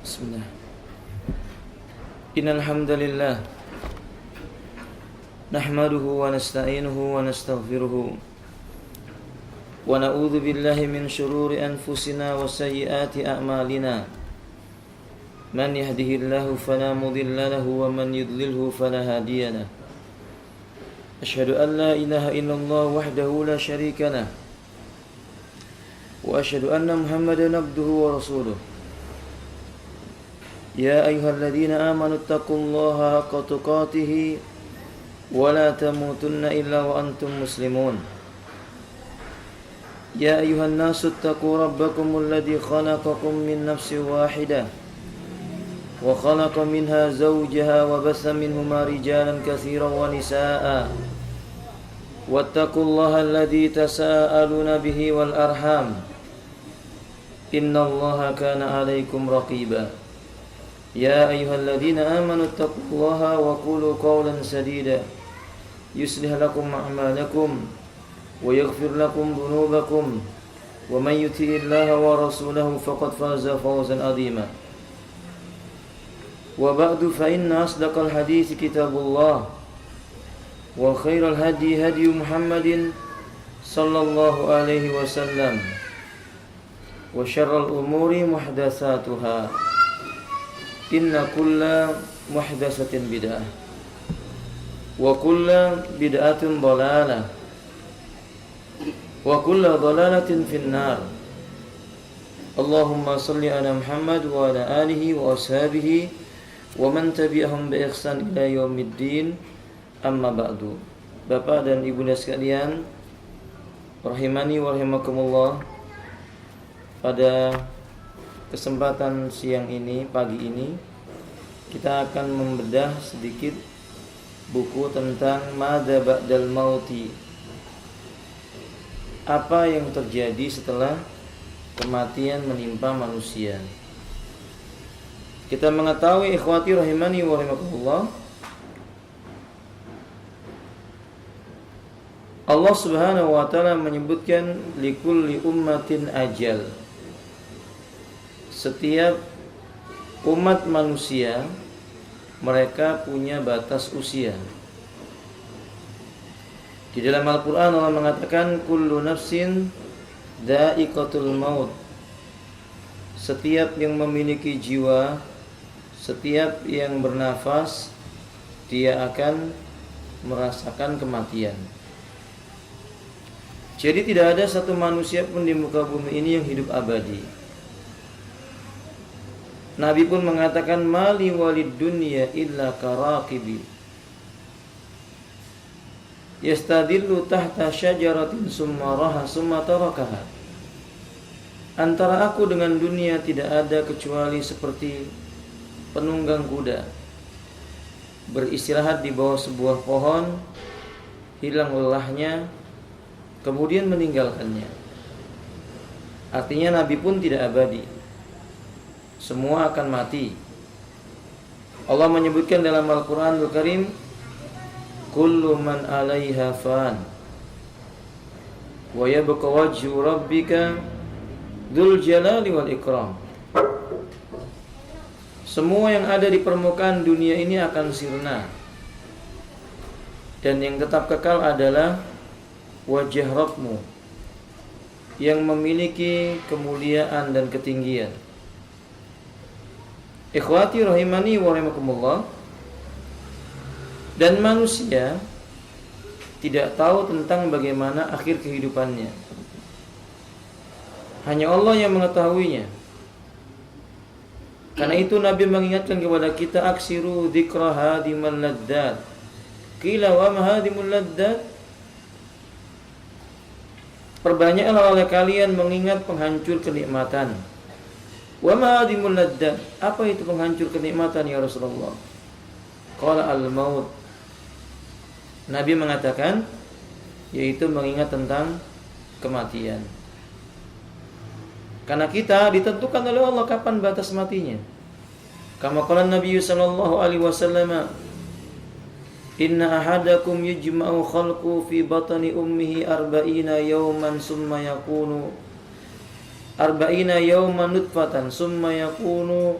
Bismillah. Innal hamdalillah nahmaduhu wa nasta'inuhu wa nastaghfiruhu wa na'udzu billahi min shururi anfusina wa sayyiati a'malina. Man yahdihillahu fala mudilla lahu wa man yudlilhu fala hadiya lahu. Asyhadu an la ilaha illallah wahdahu la syarika lahu wa asyhadu anna Muhammadan abduhu wa rasuluh. Ya ayyuhalladzina amanu taqullaha haqqa tuqatih wa la tamutunna illa wa antum muslimun. Ya ayyuhan nasu taqu rabbakumul ladzi khalaqakum min nafsin wahidah wa khalaqa minha zawjaha wa bassa minhuma rijalan katsiran wa nisaa'a. Wattaqullaha alladzi tasaaluna bihi wal arham. Innallaha kana 'alaikum raqiba. Ya ayyuhalladzina amanu taqullaha wa qulu qawlan sadida yuslih lakum a'malakum wa yaghfir lakum dhunubakum wa man yuti'illaha wa rasulahu faqad faza fawzan 'azima. Wa ba'du fa inna asdaqal hadits kitabullah wa khairal hadi hadi Muhammadin sallallahu alaihi wasallam wa syarral umuri muhdatsatuha. Inna kulla muhdatsatin bid'ah wa kulla bid'atin dhalalah wa kulla dhalalatin finnar. Allahumma salli ala Muhammad wa ala alihi wa ashabihi wa man tabi'ahum bi ihsan ila yaumiddin. Amma ba'du. Bapak dan Ibu sekalian, rahimani wa rahimakumullah. Pada kesempatan siang ini, pagi ini, kita akan membedah sedikit buku tentang Madza Ba'dal Mauti. Apa yang terjadi setelah kematian menimpa manusia. Kita mengetahui, ikhwati rahimani wa rahimakumullah, Allah Subhanahu wa taala menyebutkan likulli ummatin ajal. Setiap umat manusia mereka punya batas usia. Di dalam Al-Qur'an Allah mengatakan kullu nafsin dha'iqatul maut. Setiap yang memiliki jiwa, setiap yang bernafas, dia akan merasakan kematian. Jadi tidak ada satu manusia pun di muka bumi ini yang hidup abadi. Nabi pun mengatakan mali walid dunya illa karaqibi yastadillu tahta syajaratin summa raha summa tarakaha. Antara aku dengan dunia tidak ada kecuali seperti penunggang kuda beristirahat di bawah sebuah pohon, hilang lelahnya, kemudian meninggalkannya. Artinya Nabi pun tidak abadi. Semua akan mati. Allah menyebutkan dalam Al-Qur'anul Karim, kullu man 'alaiha fan wa yabqa wajhu rabbika dzul jalali wal ikram. Semua yang ada di permukaan dunia ini akan sirna, dan yang tetap kekal adalah wajah Rabbmu yang memiliki kemuliaan dan ketinggian. Ikhwati rahimani wa rahimakumullah. Dan manusia tidak tahu tentang bagaimana akhir kehidupannya. Hanya Allah yang mengetahuinya. Karena itu Nabi mengingatkan kepada kita, aksiru dzikra hadimal ladzat. Qila wa ma hadimul ladzat? Perbanyaklah oleh kalian mengingat penghancur kenikmatan. Wa ma hadimul ladzat? Apa itu penghancur kenikmatan ya Rasulullah? Qala al-maut. Nabi mengatakan, yaitu mengingat tentang kematian. Karena kita ditentukan oleh Allah kapan batas matinya. Kama qala Nabi sallallahu alaihi wasallam, inna ahadakum yujma'u khalqu fi batni ummihi 40 yawman summa yakunu arba'ina yawman nutfatan summa yakunu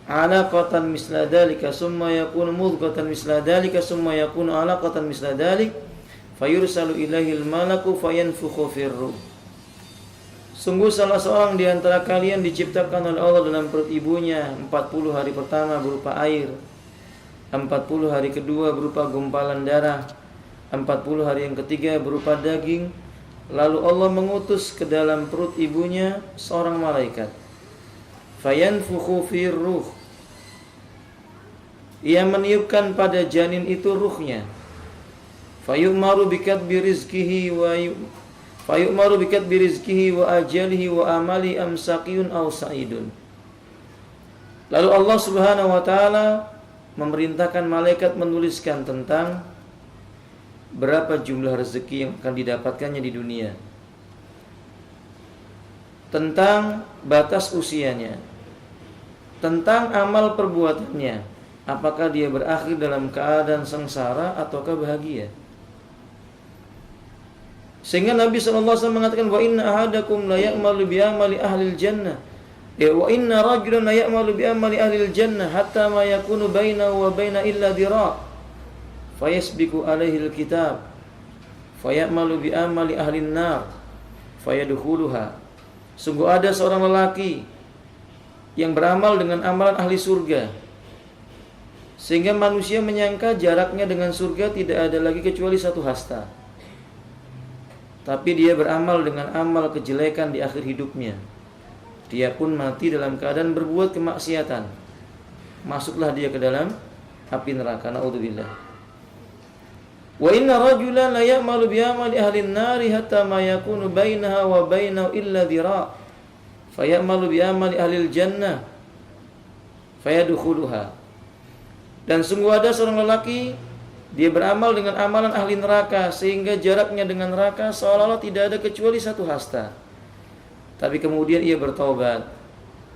alaqatan misla dzalika summa yakunu mudghatan misla dzalika summa yakunu alaqatan misla dzalik fayursalu ilaihil malaku fayanfukhu firruh. Sungguh salah seorang di antara kalian diciptakan oleh Allah dalam perut ibunya 40 hari pertama berupa air, 40 hari kedua berupa gumpalan darah, 40 hari yang ketiga berupa daging. Lalu Allah mengutus ke dalam perut ibunya seorang malaikat. Fayanfukhu firruh. Ia meniupkan pada janin itu ruhnya. Fayu'maru bikatbi rizkihi wa ajalihi wa amali amsaqiyun aw sa'idun. Lalu Allah Subhanahu wa taala memerintahkan malaikat menuliskan tentang berapa jumlah rezeki yang akan didapatkannya di dunia, tentang batas usianya, tentang amal perbuatannya, apakah dia berakhir dalam keadaan sengsara ataukah bahagia. Sehingga Nabi SAW mengatakan, wa inna ahadakum la ya'malu bi amali ahlil jannah, wa inna rajulan la ya'malu bi amali ahlil jannah hatta ma yakunu bainahu wa baina illa dira' fayasbiqu alaihi alkitab fayamalu bi amali ahlin nar fayadkhuluha. Sungguh ada seorang lelaki yang beramal dengan amalan ahli surga, sehingga manusia menyangka jaraknya dengan surga tidak ada lagi kecuali satu hasta. Tapi dia beramal dengan amal kejelekan di akhir hidupnya, dia pun mati dalam keadaan berbuat kemaksiatan. Masuklah dia ke dalam api neraka. Naudzubillah. Wa inna rajulan la ya'malu bi amali ahli an-nari hatta ma yakunu bainaha wa bainahu illa dhira' fayamalu bi amali ahli al-jannah fayadkhuluha. Dan sungguh ada seorang lelaki, dia beramal dengan amalan ahli neraka sehingga jaraknya dengan neraka seolah-olah tidak ada kecuali satu hasta. Tapi kemudian ia bertaubat,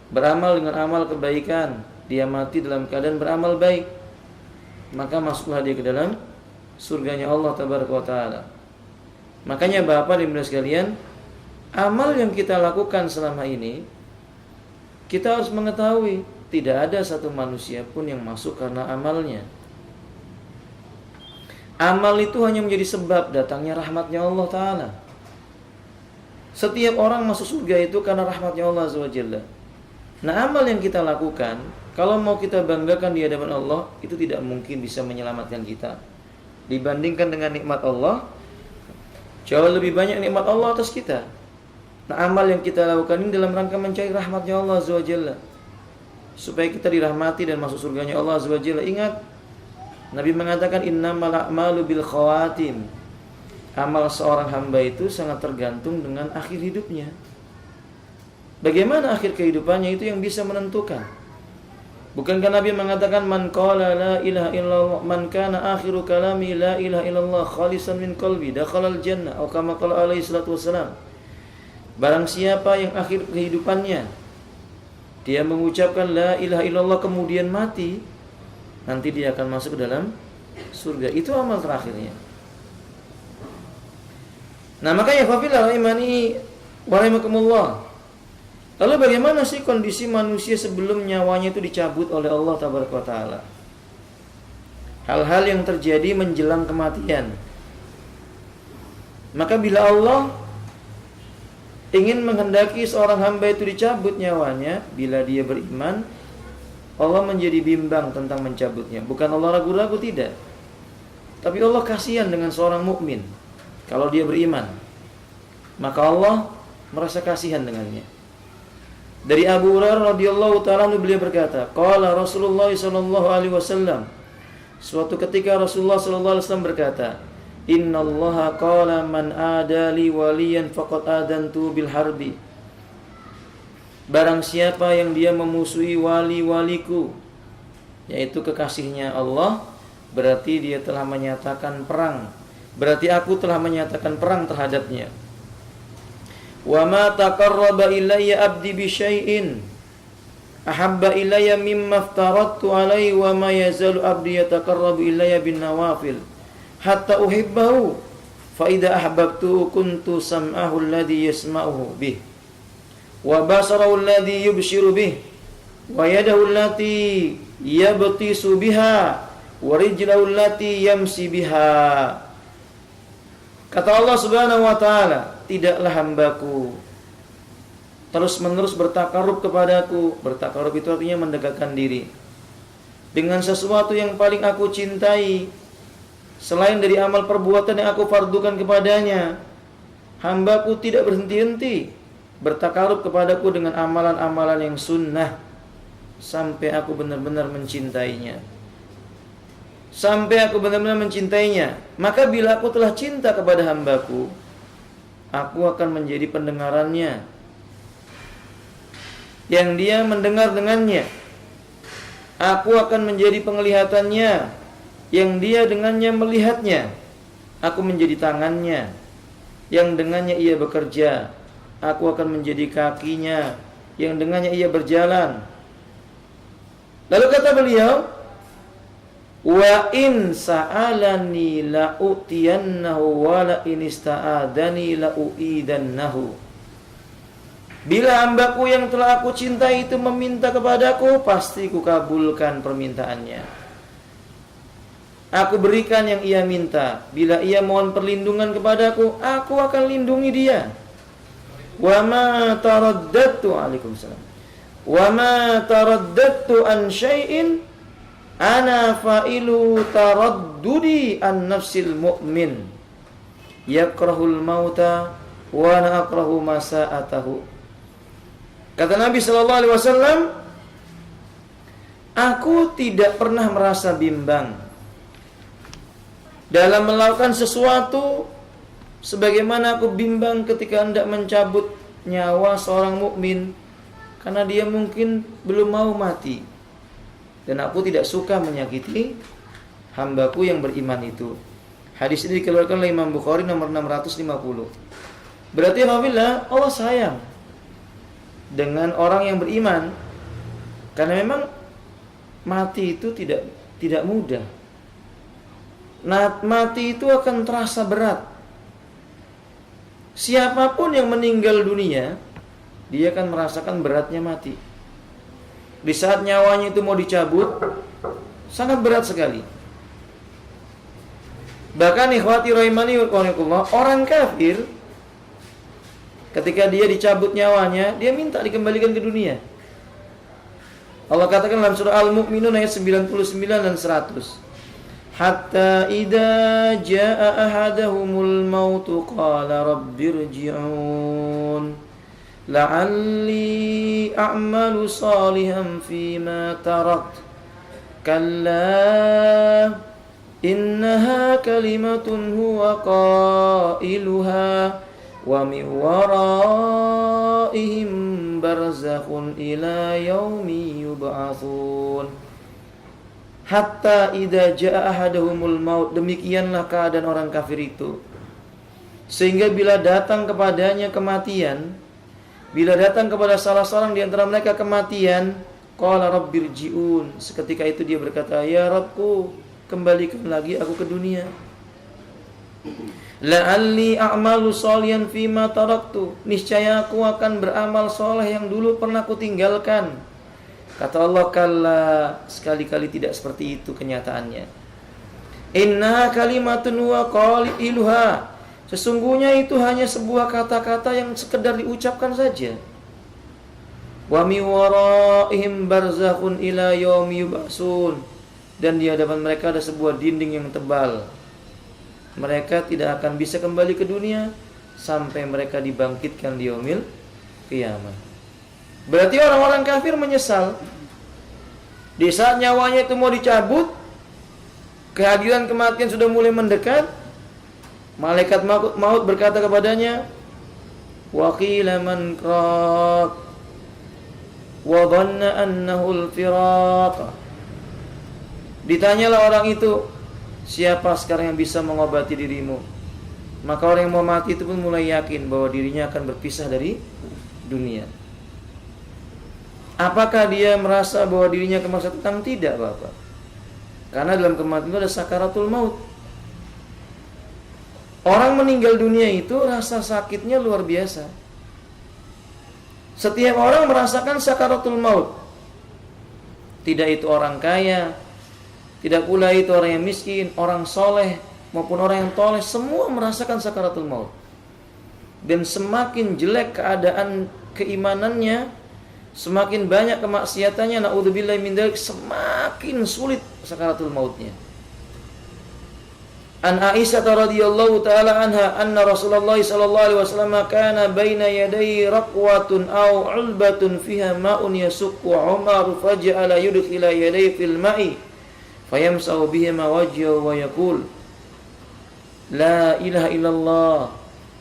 beramal dengan amal kebaikan, dia mati dalam keadaan beramal baik, maka masuklah dia ke dalam surganya Allah Tabaraka wa Ta'ala. Makanya Bapak dan Ibu sekalian, amal yang kita lakukan selama ini, kita harus mengetahui tidak ada satu manusia pun yang masuk karena amalnya. Amal itu hanya menjadi sebab datangnya rahmatnya Allah Ta'ala. Setiap orang masuk surga itu karena rahmatnya Allah Azza wa Jalla. Nah, amal yang kita lakukan, kalau mau kita banggakan di hadapan Allah, itu tidak mungkin bisa menyelamatkan kita. Dibandingkan dengan nikmat Allah, jauh lebih banyak nikmat Allah atas kita. Nah, amal yang kita lakukan ini dalam rangka mencari rahmatnya Allah Azza wa Jalla, supaya kita dirahmati dan masuk surganya Allah Azza wa Jalla. Ingat, Nabi mengatakan innamal a'malu bil khawatim. Amal seorang hamba itu sangat tergantung dengan akhir hidupnya. Bagaimana akhir kehidupannya itu yang bisa menentukan. Bukankah Nabi mengatakan man qala la ilaha illallah man kana akhiru kalami la ilaha illallah khalisan min qalbi dakhalal jannah atau kama qala alaihi salatu wassalam. Barang siapa yang akhir kehidupannya dia mengucapkan la ilaha illallah kemudian mati, nanti dia akan masuk ke dalam surga. Itu amal terakhirnya. Nah, makanya fafillah rahimani wa rahimakumullah. Lalu bagaimana sih kondisi manusia sebelum nyawanya itu dicabut oleh Allah Tabaraka wa Ta'ala? Hal-hal yang terjadi menjelang kematian. Maka bila Allah ingin menghendaki seorang hamba itu dicabut nyawanya, bila dia beriman, Allah menjadi bimbang tentang mencabutnya. Bukan Allah ragu-ragu, tidak. Tapi Allah kasihan dengan seorang mukmin kalau dia beriman. Maka Allah merasa kasihan dengannya. Dari Abu Hurairah radhiyallahu ta'ala beliau berkata, qala Rasulullah sallallahu alaihi wasallam. Suatu ketika Rasulullah sallallahu alaihi wasallam berkata, innallaha qala man adali waliyan faqad adantu bil harbi. Barang siapa yang dia memusuhi wali-waliku, yaitu kekasihnya Allah, berarti dia telah menyatakan perang. Berarti aku telah menyatakan perang terhadapnya. Wa ma taqarraba ilayya abdi bi syai'in ahabba ilayya mimma aftaradtu alaihi wa ma yazalu abdi yataqarrabu ilayya bin nawafil hatta uhibbahu fa idza ahbabtu kuntu sam'ahu alladhi yasma'uhu bih wa basarahu alladhi yubshiru bih wa yadahu allati yabtisu biha wa rijlahu allati yamsi biha. Kata Allah Subhanahu wa taala, tidaklah hambaku terus-menerus bertakarub kepadaku. Bertakarub itu artinya mendekatkan diri dengan sesuatu yang paling aku cintai selain dari amal perbuatan yang aku fardukan kepadanya. Hambaku tidak berhenti-henti bertakarub kepadaku dengan amalan-amalan yang sunnah sampai aku benar-benar mencintainya. Sampai aku benar-benar mencintainya. Maka bila aku telah cinta kepada hambaku, aku akan menjadi pendengarannya yang dia mendengar dengannya. Aku akan menjadi penglihatannya yang dia dengannya melihatnya. Aku menjadi tangannya yang dengannya ia bekerja. Aku akan menjadi kakinya yang dengannya ia berjalan. Lalu kata beliau, wa in sa'alani la'utiyannahu wa la in ista'adani la'uidannahu. Bila hambaku yang telah aku cintai itu meminta kepadaku, pasti ku kabulkan permintaannya. Aku berikan yang ia minta. Bila ia mohon perlindungan kepadaku, aku akan lindungi dia. Wa ma taraddadtu Waalaikumsalam. Wa ma taraddadtu an syai'in ana fa'ilu taraddudi an nafsil mu'min yakrahul mauta wa ana akrahu masa'atahu. Kata Nabi sallallahu alaihi wasallam, aku tidak pernah merasa bimbang dalam melakukan sesuatu sebagaimana aku bimbang ketika hendak mencabut nyawa seorang mukmin karena dia mungkin belum mau mati. Dan aku tidak suka menyakiti hambaku yang beriman itu. Hadis ini dikeluarkan oleh Imam Bukhari nomor 650. Berarti alhamdulillah Allah sayang dengan orang yang beriman, karena memang mati itu tidak mudah. Nah, mati itu akan terasa berat. Siapapun yang meninggal dunia, dia akan merasakan beratnya mati. Di saat nyawanya itu mau dicabut, sangat berat sekali. Bahkan ikhwati rahimani wa rahimakumullah, orang kafir ketika dia dicabut nyawanya, dia minta dikembalikan ke dunia. Allah katakan dalam surah Al-Mu'minun ayat 99 dan 100. Hatta idza jaa ahadahumul maut qala rabbirji'un la'alli a'malu salihan fima tarakt kalla innaha kalimatun huwa qailuha wa min waraihim barzakhun ila yaumi yub'atsun. Hatta idza jaa ahaduhumul maut, demikianlah keadaan orang kafir itu, sehingga bila datang kepadanya kematian, bila datang kepada salah seorang di antara mereka kematian, qala rabbirji'un, seketika itu dia berkata, ya Rabbku, kembalikan lagi aku ke dunia. La'alli a'malu shalihan fima taraktu, niscaya aku akan beramal soleh yang dulu pernah aku tinggalkan. Kata Allah, kalla, sekali-kali tidak seperti itu kenyataannya. Inna kalimatun wa qailuha, sesungguhnya itu hanya sebuah kata-kata yang sekedar diucapkan saja. Wa mi waraihim barzakhun ila yaumi yub'atsun, dan di hadapan mereka ada sebuah dinding yang tebal. Mereka tidak akan bisa kembali ke dunia sampai mereka dibangkitkan di yaumil qiyamah. Berarti orang-orang kafir menyesal di saat nyawanya itu mau dicabut, kehadiran kematian sudah mulai mendekat. Malaikat maut berkata kepadanya, wa qila man raq wa dhanna annahu al-firaq. Ditanyalah orang itu, siapa sekarang yang bisa mengobati dirimu? Maka orang yang mau mati itu pun mulai yakin bahwa dirinya akan berpisah dari dunia. Apakah dia merasa bahwa dirinya akan masa datang? Tidak, Bapak. Karena dalam kematian itu ada sakaratul maut. Orang meninggal dunia itu rasa sakitnya luar biasa. Setiap orang merasakan sakaratul maut. Tidak itu orang kaya, tidak pula itu orang yang miskin, orang soleh maupun orang yang toleh, semua merasakan sakaratul maut. Dan semakin jelek keadaan keimanannya, semakin banyak kemaksiatannya, naudzubillahi min dzalik, semakin sulit sakaratul mautnya. An Aisyah radhiyallahu taala anha anna Rasulullah sallallahu alaihi wasallam kana baina yaday raqwatun aw ulbatun fiha ma'un yasukku Umar faj'ala yudkhila yaday fil ma'i fayamsahu bihima wajhahu wa yaqul la ilaha illallah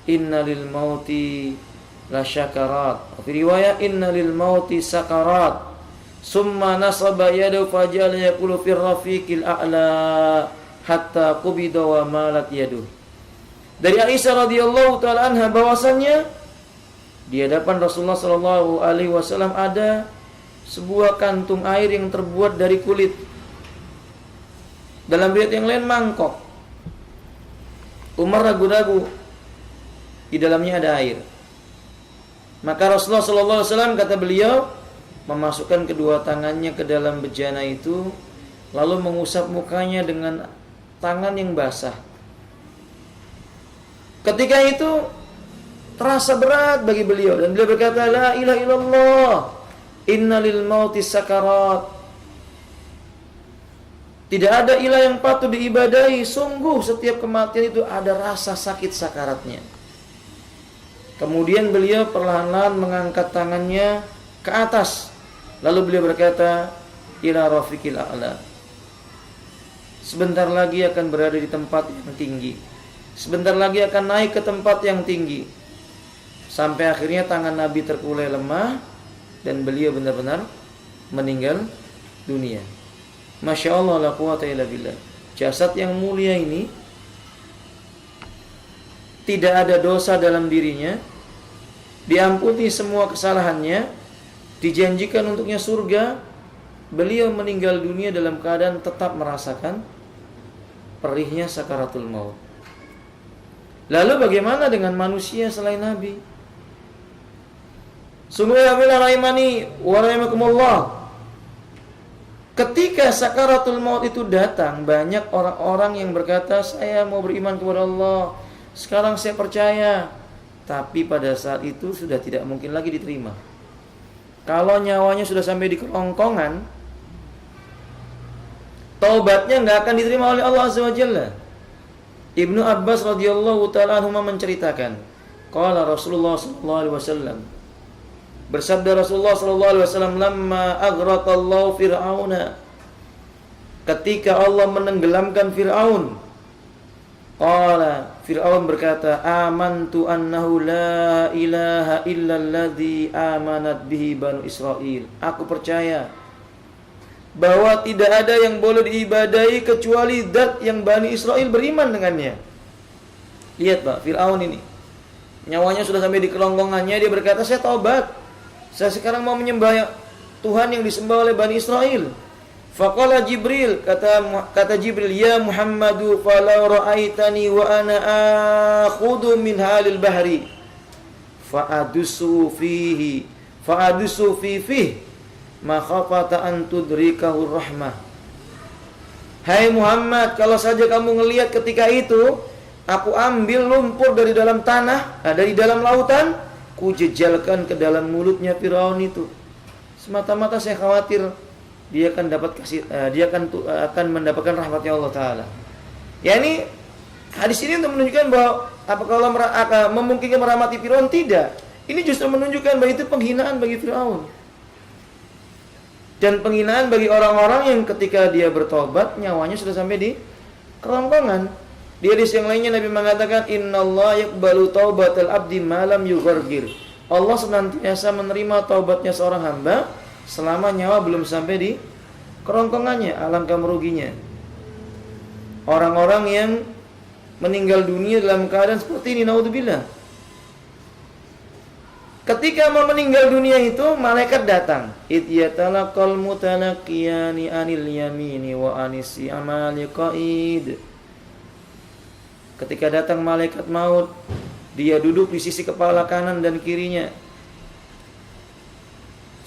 inna lil mauti la syakarat. Fi riwayat inna lil mauti sakarat. Summa nasaba yadahu faj'ala yaqulu fir rafiqil a'la hatta qubida wa malat yaduh. Dari Aisyah radhiyallahu taala anha bahwasannya di hadapan Rasulullah sallallahu alaihi wasallam ada sebuah kantung air yang terbuat dari kulit. Dalam riwayat yang lain mangkok. Umar ragu-ragu, di dalamnya ada air. Maka Rasulullah sallallahu alaihi wasallam, kata beliau, memasukkan kedua tangannya ke dalam bejana itu, lalu mengusap mukanya dengan tangan yang basah. Ketika itu terasa berat bagi beliau dan beliau berkata, la ilaha illallah inna lil mauti sakarat. Tidak ada ilah yang patut diibadahi, sungguh setiap kematian itu ada rasa sakit sakaratnya. Kemudian beliau perlahan-lahan mengangkat tangannya ke atas, lalu beliau berkata, ila rafiqil a'la. Sebentar lagi akan berada di tempat yang tinggi. Sebentar lagi akan naik ke tempat yang tinggi. Sampai akhirnya tangan Nabi terkulai lemah dan beliau benar-benar meninggal dunia. Masya Allah la quwata illa billah. Jasad yang mulia ini tidak ada dosa dalam dirinya, diampuni semua kesalahannya, dijanjikan untuknya surga. Beliau meninggal dunia dalam keadaan tetap merasakan perihnya sakaratul maut. Lalu bagaimana dengan manusia selain Nabi? Sungguh ya rahimani wa rahimakumullah. Ketika sakaratul maut itu datang, banyak orang-orang yang berkata, saya mau beriman kepada Allah, sekarang saya percaya. Tapi pada saat itu sudah tidak mungkin lagi diterima. Kalau nyawanya sudah sampai di kerongkongan, taubatnya nggak akan diterima oleh Allah Azza wa Jalla. Ibnu Abbas radhiyallahu taala anhuma menceritakan, qala Rasulullah sallallahu alaihi wasallam, bersabda Rasulullah sallallahu alaihi wasallam, lamma aghraqallahu fir'auna, ketika Allah menenggelamkan Fir'aun, qala, Fir'aun berkata, amantu annahu la ilaha illalladzi amanat bihi banu Israil. Aku percaya bahwa tidak ada yang boleh diibadahi kecuali zat yang Bani Israel beriman dengannya. Lihat Pak, Fir'aun ini nyawanya sudah sampai di kerongkongannya, dia berkata, saya taubat, saya sekarang mau menyembah Tuhan yang disembah oleh Bani Israel. Faqala Jibril, kata Jibril, ya Muhammadu falau ra'aitani wa ana akhudu min halil bahri fa'adusu fihi makhafata an tudrikahu rahmah. Hai Muhammad, kalau saja kamu ngelihat ketika itu aku ambil lumpur dari dalam tanah, dari dalam lautan, ku jejalkan ke dalam mulutnya Firaun itu. Semata-mata saya khawatir dia akan mendapatkan rahmatnya Allah taala. Yani hadis ini untuk menunjukkan bahwa apakah Allah memungkinkan merahmati Firaun? Tidak. Ini justru menunjukkan bahwa itu penghinaan bagi Firaun. Dan penghinaan bagi orang-orang yang ketika dia bertobat nyawanya sudah sampai di kerongkongan. Di hadis yang lainnya Nabi mengatakan, innallaha yaqbalu taubatal abdi ma lam yughargir. Allah senantiasa menerima taubatnya seorang hamba selama nyawa belum sampai di kerongkongannya. Alangkah meruginya orang-orang yang meninggal dunia dalam keadaan seperti ini, naudzubillah. Ketika mau meninggal dunia itu, malaikat datang. Idyatalaqal mutanaqiyani anil yamini wa anis amali qaid. Ketika datang malaikat maut, dia duduk di sisi kepala kanan dan kirinya.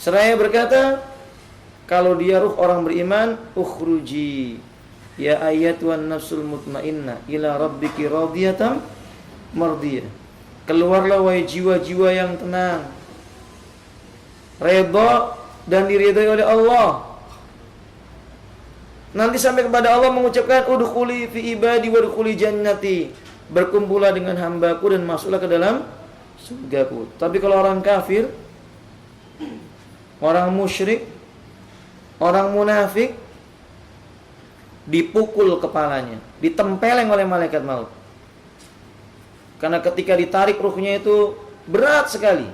Seraya berkata, Kalau dia ruh orang beriman, ukhruji ya ayyatuhan nafsul mutmainnah ila rabbiki radiyatan mardiyah. Keluarlah wahai jiwa-jiwa yang tenang, redha dan diridhai oleh Allah. Nanti sampai kepada Allah mengucapkan udkhuli fi ibadi wadkhuli jannati. Berkumpullah dengan hambaku dan masuklah ke dalam surgaku. Tapi kalau orang kafir, orang musyrik, orang munafik, dipukul kepalanya, ditempeleng oleh malaikat maut. Karena ketika ditarik ruhnya itu berat sekali.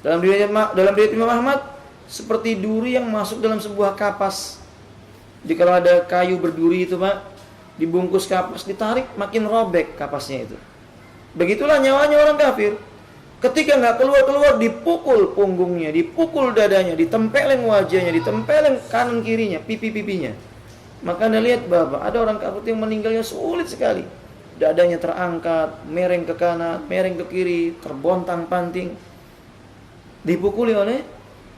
Dalam riwayat Imam Ahmad, seperti duri yang masuk dalam sebuah kapas. Jadi kalau ada kayu berduri itu Pak, dibungkus kapas, ditarik makin robek kapasnya itu. Begitulah nyawanya orang kafir. Ketika nggak keluar-keluar, dipukul punggungnya, dipukul dadanya, ditempeleng wajahnya, ditempeleng kanan kirinya, pipi-pipinya. Maka Anda lihat Bapak, ada orang kafir yang meninggalnya sulit sekali. Dadanya terangkat, mereng ke kanan, mereng ke kiri, terbontang-panting. Dipukuli oleh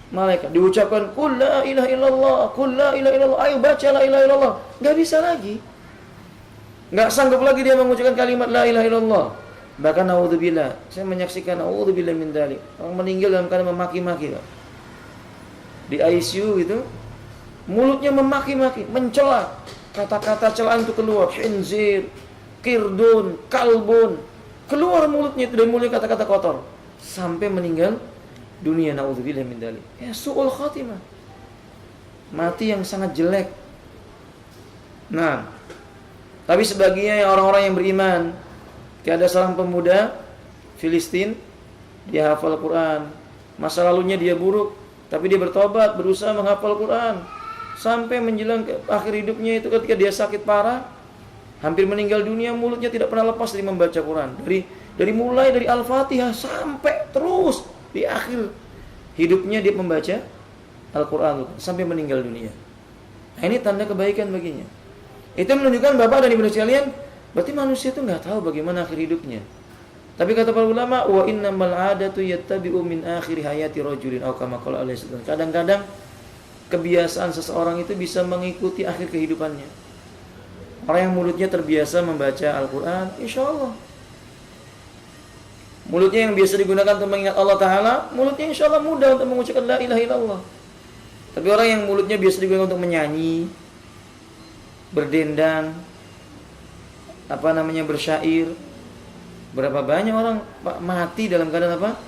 malaikat, diucapkan qul la ilaha illallah, qul la ilaha illallah, ayo baca la ilaha illallah. Enggak bisa lagi. Enggak sanggup lagi dia mengucapkan kalimat la ilaha illallah. Bahkan naudzubillah, saya menyaksikan naudzubillah min dzalik. Orang meninggal dalam keadaan memaki-maki, Pak. Di ICU itu mulutnya memaki-maki, mencela. Kata-kata celaan itu keluar, khinzir, kirdun, kalbun. Keluar mulutnya itu dari mulutnya kata-kata kotor sampai meninggal dunia, naudzubillah min dzalik. Ya su'ul khatimah. Mati yang sangat jelek. Nah, tapi sebagian orang-orang yang beriman, ada seorang pemuda Filistin, dia hafal Quran. Masa lalunya dia buruk, tapi dia bertobat, berusaha menghafal Quran. Sampai menjelang ke akhir hidupnya itu ketika dia sakit parah, hampir meninggal dunia, mulutnya tidak pernah lepas dari membaca Quran. Dari mulai dari Al-Fatihah sampai terus di akhir hidupnya dia membaca Al-Quran sampai meninggal dunia. Nah, ini tanda kebaikan baginya. Itu menunjukkan Bapak dan Ibu sekalian, berarti manusia itu nggak tahu bagaimana akhir hidupnya. Tapi kata para ulama, wa innamal 'adatu yattabi'u min akhir hayati rajulin aw kama qala alaihi wasallam. Kadang-kadang kebiasaan seseorang itu bisa mengikuti akhir kehidupannya. Orang yang mulutnya terbiasa membaca Al-Quran, insya Allah mulutnya yang biasa digunakan untuk mengingat Allah Ta'ala, mulutnya insya Allah mudah untuk mengucapkan la ilaha illallah. Tapi orang yang mulutnya biasa digunakan untuk menyanyi, berdendang, bersyair, berapa banyak orang mati dalam keadaan apa?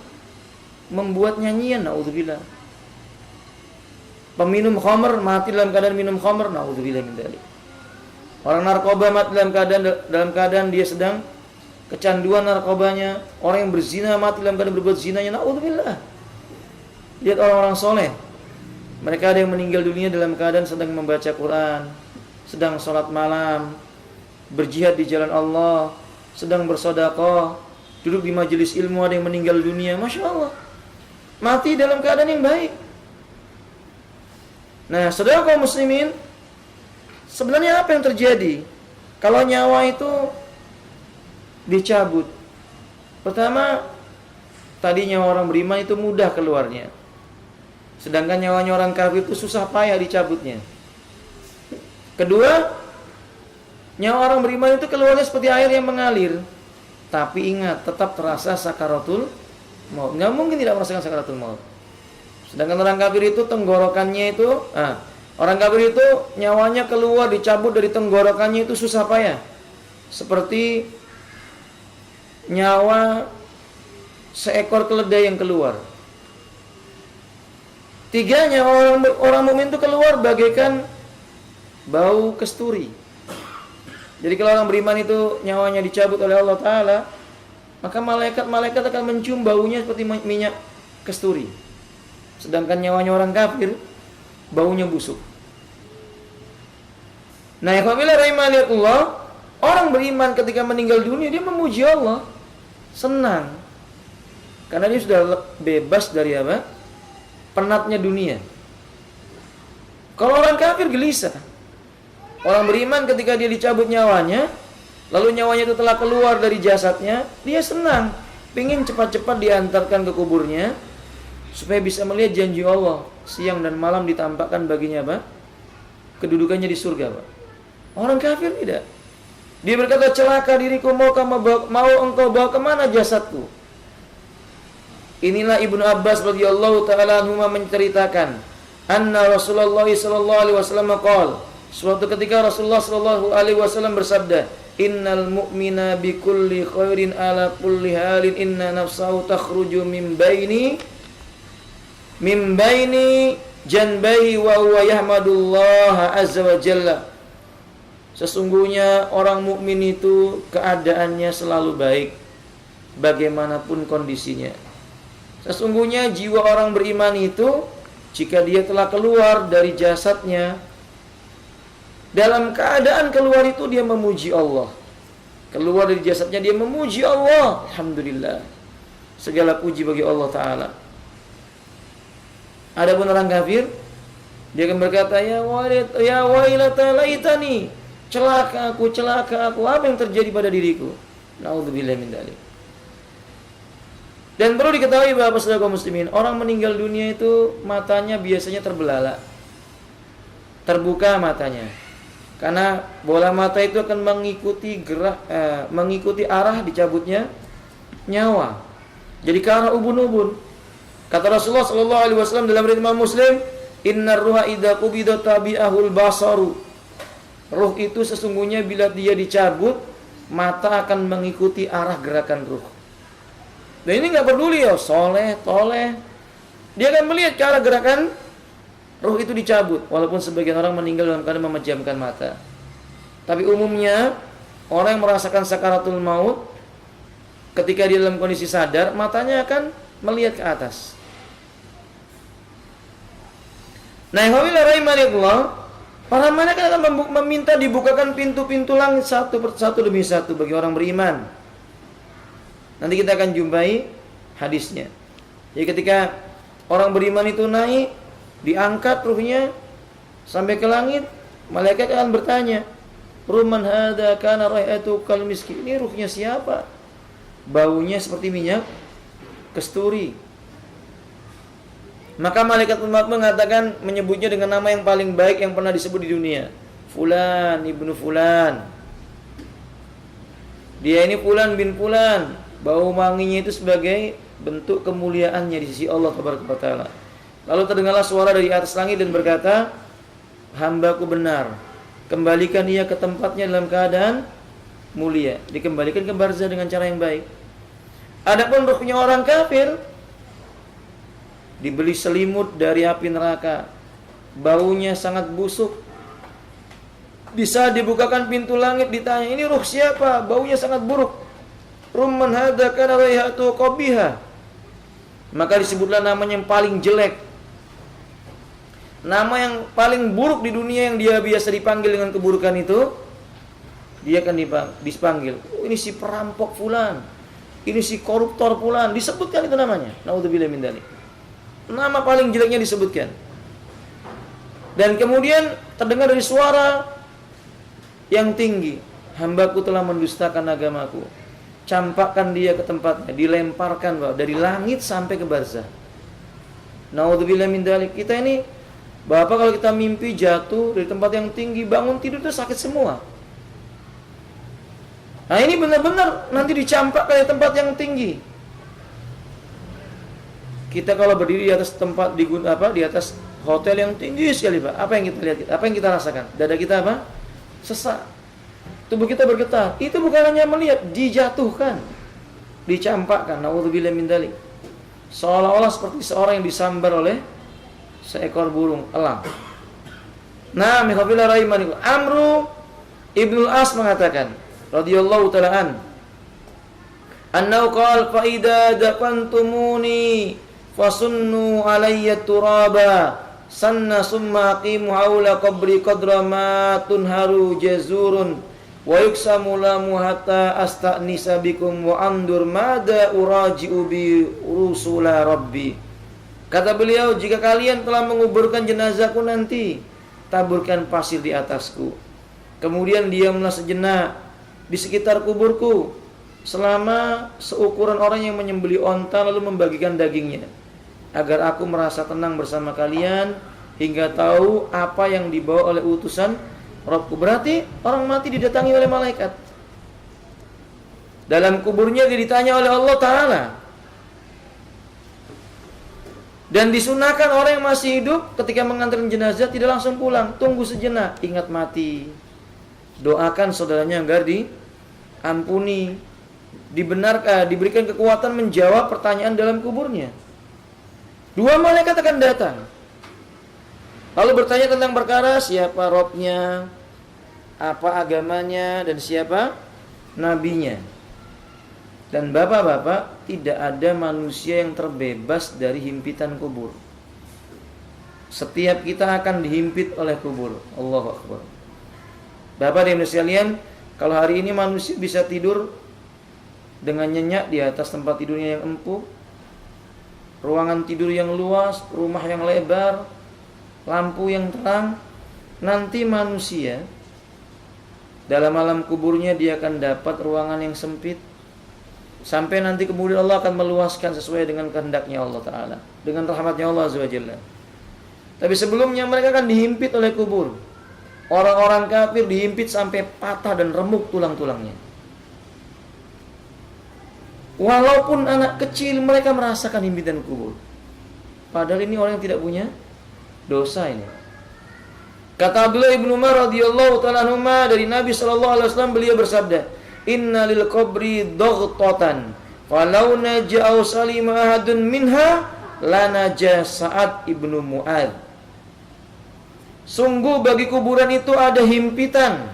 Membuat nyanyian, naudzubillah. Peminum khamr mati dalam keadaan minum khamr, naudzubillah min dzalik. Orang narkoba mati dalam keadaan dia sedang kecanduan narkobanya. Orang yang berzina mati dalam keadaan berbuat zinanya, naudzubillah. Lihat orang-orang soleh, mereka ada yang meninggal dunia dalam keadaan sedang membaca Quran, sedang sholat malam, berjihad di jalan Allah, sedang bersedekah, duduk di majelis ilmu. Ada yang meninggal dunia, masya Allah, mati dalam keadaan yang baik. Nah, saudara kaum muslimin, sebenarnya apa yang terjadi kalau nyawa itu dicabut? Pertama, tadi nyawa orang beriman itu mudah keluarnya, sedangkan nyawanya orang kafir itu susah payah dicabutnya. Kedua, nyawa orang beriman itu keluarnya seperti air yang mengalir. Tapi ingat, tetap terasa sakaratul maut. Nggak mungkin tidak merasakan sakaratul maut. Sedangkan orang kafir itu tenggorokannya itu, orang kafir itu nyawanya keluar dicabut dari tenggorokannya itu susah payah. Seperti nyawa seekor keledai yang keluar. Tiga, nyawa orang mukmin itu keluar bagaikan bau kesturi. Jadi kalau orang beriman itu nyawanya dicabut oleh Allah Ta'ala, maka malaikat akan mencium baunya seperti minyak kesturi. Sedangkan nyawanya orang kafir, baunya busuk. Nah, apabila rahimahullah, orang beriman ketika meninggal dunia, dia memuji Allah, senang, karena dia sudah bebas dari apa? Penatnya dunia. Kalau orang kafir gelisah. Orang beriman ketika dia dicabut nyawanya, lalu nyawanya itu telah keluar dari jasadnya, dia senang, pingin cepat-cepat diantarkan ke kuburnya supaya bisa melihat janji Allah siang dan malam ditampakkan baginya apa? Kedudukannya di surga, Pak. Orang kafir tidak. Dia berkata, celaka diriku, mau engkau bawa kemana jasadku? Inilah Ibnu Abbas radhiyallahu taala anhu menceritakan, anna Rasulullah sallallahu alaihi wasallam qala, suatu ketika Rasulullah sallallahu alaihi wasallam bersabda, innal mu'mina bi kulli khairin ala kulli halin inna nafsahu takhruju min baini janbaihi wa huwa yahmadullaha azza wa jalla. Sesungguhnya orang mukmin itu keadaannya selalu baik bagaimanapun kondisinya. Sesungguhnya jiwa orang beriman itu jika dia telah keluar dari jasadnya, dalam keadaan keluar itu dia memuji Allah. Keluar dari jasadnya dia memuji Allah. Alhamdulillah. Segala puji bagi Allah Ta'ala. Adapun orang kafir, dia akan berkata, ya wailata laitani, celaka aku, apa yang terjadi pada diriku? Na'udzubillah min dzalik. Dan perlu diketahui Bapak Saudara kaum muslimin, orang meninggal dunia itu matanya biasanya terbelalak, terbuka matanya, karena bola mata itu akan mengikuti arah dicabutnya nyawa, jadi ke arah ubun-ubun. Kata Rasulullah sallallahu alaihi wasallam dalam riwayat Imam Muslim, innar ruha idza qubida tabi'ahul basaru. Ruh itu sesungguhnya bila dia dicabut, mata akan mengikuti arah gerakan ruh. Dan ini nggak peduli ya, soleh, toleh, dia akan melihat ke arah gerakan ruh itu dicabut. Walaupun sebagian orang meninggal dalam keadaan memejamkan mata, tapi umumnya orang yang merasakan sakaratul maut, ketika dia dalam kondisi sadar, matanya akan melihat ke atas. Nah, para malaikat akan meminta dibukakan pintu-pintu langit satu persatu demi satu bagi orang beriman. Nanti kita akan jumpai hadisnya. Jadi ketika orang beriman itu naik, diangkat ruhnya sampai ke langit, malaikat akan bertanya, "Ruman hadza kana raihatu kal miski." Ini ruhnya siapa? Baunya seperti minyak kasturi. Maka malaikat mengatakan, menyebutnya dengan nama yang paling baik yang pernah disebut di dunia. Fulan ibnu Fulan. Dia ini Fulan bin Fulan. Bau wanginya itu sebagai bentuk kemuliaannya di sisi Allah Taala. Lalu terdengarlah suara dari atas langit dan berkata, hambaku benar, kembalikan ia ke tempatnya dalam keadaan mulia, dikembalikan ke barzah dengan cara yang baik. Adapun ruhnya orang kafir dibeli selimut dari api neraka, baunya sangat busuk. Bisa dibukakan pintu langit, ditanya, ini ruh siapa? Baunya sangat buruk. Rumman hadza kana raihatu qabiha. Maka disebutlah namanya yang paling jelek, nama yang paling buruk di dunia yang dia biasa dipanggil dengan keburukan itu. Dia akan dipanggil, oh, ini si perampok Fulan, ini si koruptor Fulan, disebutkan itu namanya. Naudzubillah min dzalik. Nama paling jeleknya disebutkan. Dan kemudian terdengar dari suara yang tinggi, hambaku telah mendustakan agamaku. Campakkan dia ke tempatnya, dilemparkan dari langit sampai ke barzah. Naudzubillah min dzalik. Kita ini, Bapak, kalau kita mimpi jatuh dari tempat yang tinggi, bangun tidur itu sakit semua. Nah, ini benar-benar nanti dicampakkan di tempat yang tinggi. Kita kalau berdiri di atas tempat di atas hotel yang tinggi sekali, Pak, apa yang kita lihat? Apa yang kita rasakan? Dada kita apa? Sesak. Tubuh kita bergetar. Itu bukan hanya melihat, dijatuhkan, dicampakkan. Naudzubillah min dzalik. Seolah-olah seperti seorang yang disambar oleh seekor burung elang. Nah, mikhafillah rahimani, Amru Ibnul As mengatakan, radhiyallahu ta'ala annahu qala fa idza dafantumuni fasunnu alayya turaba sanna summa aqimu haula qabri qadra ma tunharu jazurun wa yuksamu lamu hatta astanisa bikum wa andur mada uraji'u bi rusula rabbi. Kata beliau, jika kalian telah menguburkan jenazahku nanti, taburkan pasir di atasku. Kemudian diamlah sejenak di sekitar kuburku selama seukuran orang yang menyembelih onta lalu membagikan dagingnya. agar aku merasa tenang bersama kalian hingga tahu apa yang dibawa oleh utusan Rabbku. Berarti orang mati didatangi oleh malaikat. Dalam kuburnya dia ditanya oleh Allah Ta'ala. Dan disunahkan orang yang masih hidup ketika mengantarkan jenazah tidak langsung pulang, tunggu sejenak, ingat mati. Doakan saudaranya agar diampuni, dibenarkan, diberikan kekuatan menjawab pertanyaan dalam kuburnya. Dua malaikat akan datang, lalu bertanya tentang perkara siapa Robnya, apa agamanya, dan siapa nabinya. Dan bapak-bapak, tidak ada manusia yang terbebas dari himpitan kubur. Setiap kita akan dihimpit oleh kubur. Allahu Akbar. Bapak dan ibu sekalian, kalau hari ini manusia bisa tidur dengan nyenyak di atas tempat tidurnya yang empuk, ruangan tidur yang luas, rumah yang lebar, lampu yang terang, nanti manusia dalam alam kuburnya dia akan dapat ruangan yang sempit, sampai nanti kemudian Allah akan meluaskan sesuai dengan kehendaknya Allah Ta'ala, dengan rahmatnya Allah Azza wa Jalla. Tapi sebelumnya mereka akan dihimpit oleh kubur. Orang-orang kafir dihimpit sampai patah dan remuk tulang-tulangnya. Walaupun anak kecil, mereka merasakan himpitan kubur. Padahal ini orang yang tidak punya dosa ini. Kata Abdullah ibn Umar radhiyallahu ta'ala anhuma dari Nabi SAW, beliau bersabda, Inna lil qabri daghtatan falau naja'u salima ahadun minha lanaja Sa'ad ibnu Mu'adz. Sungguh bagi kuburan itu ada himpitan.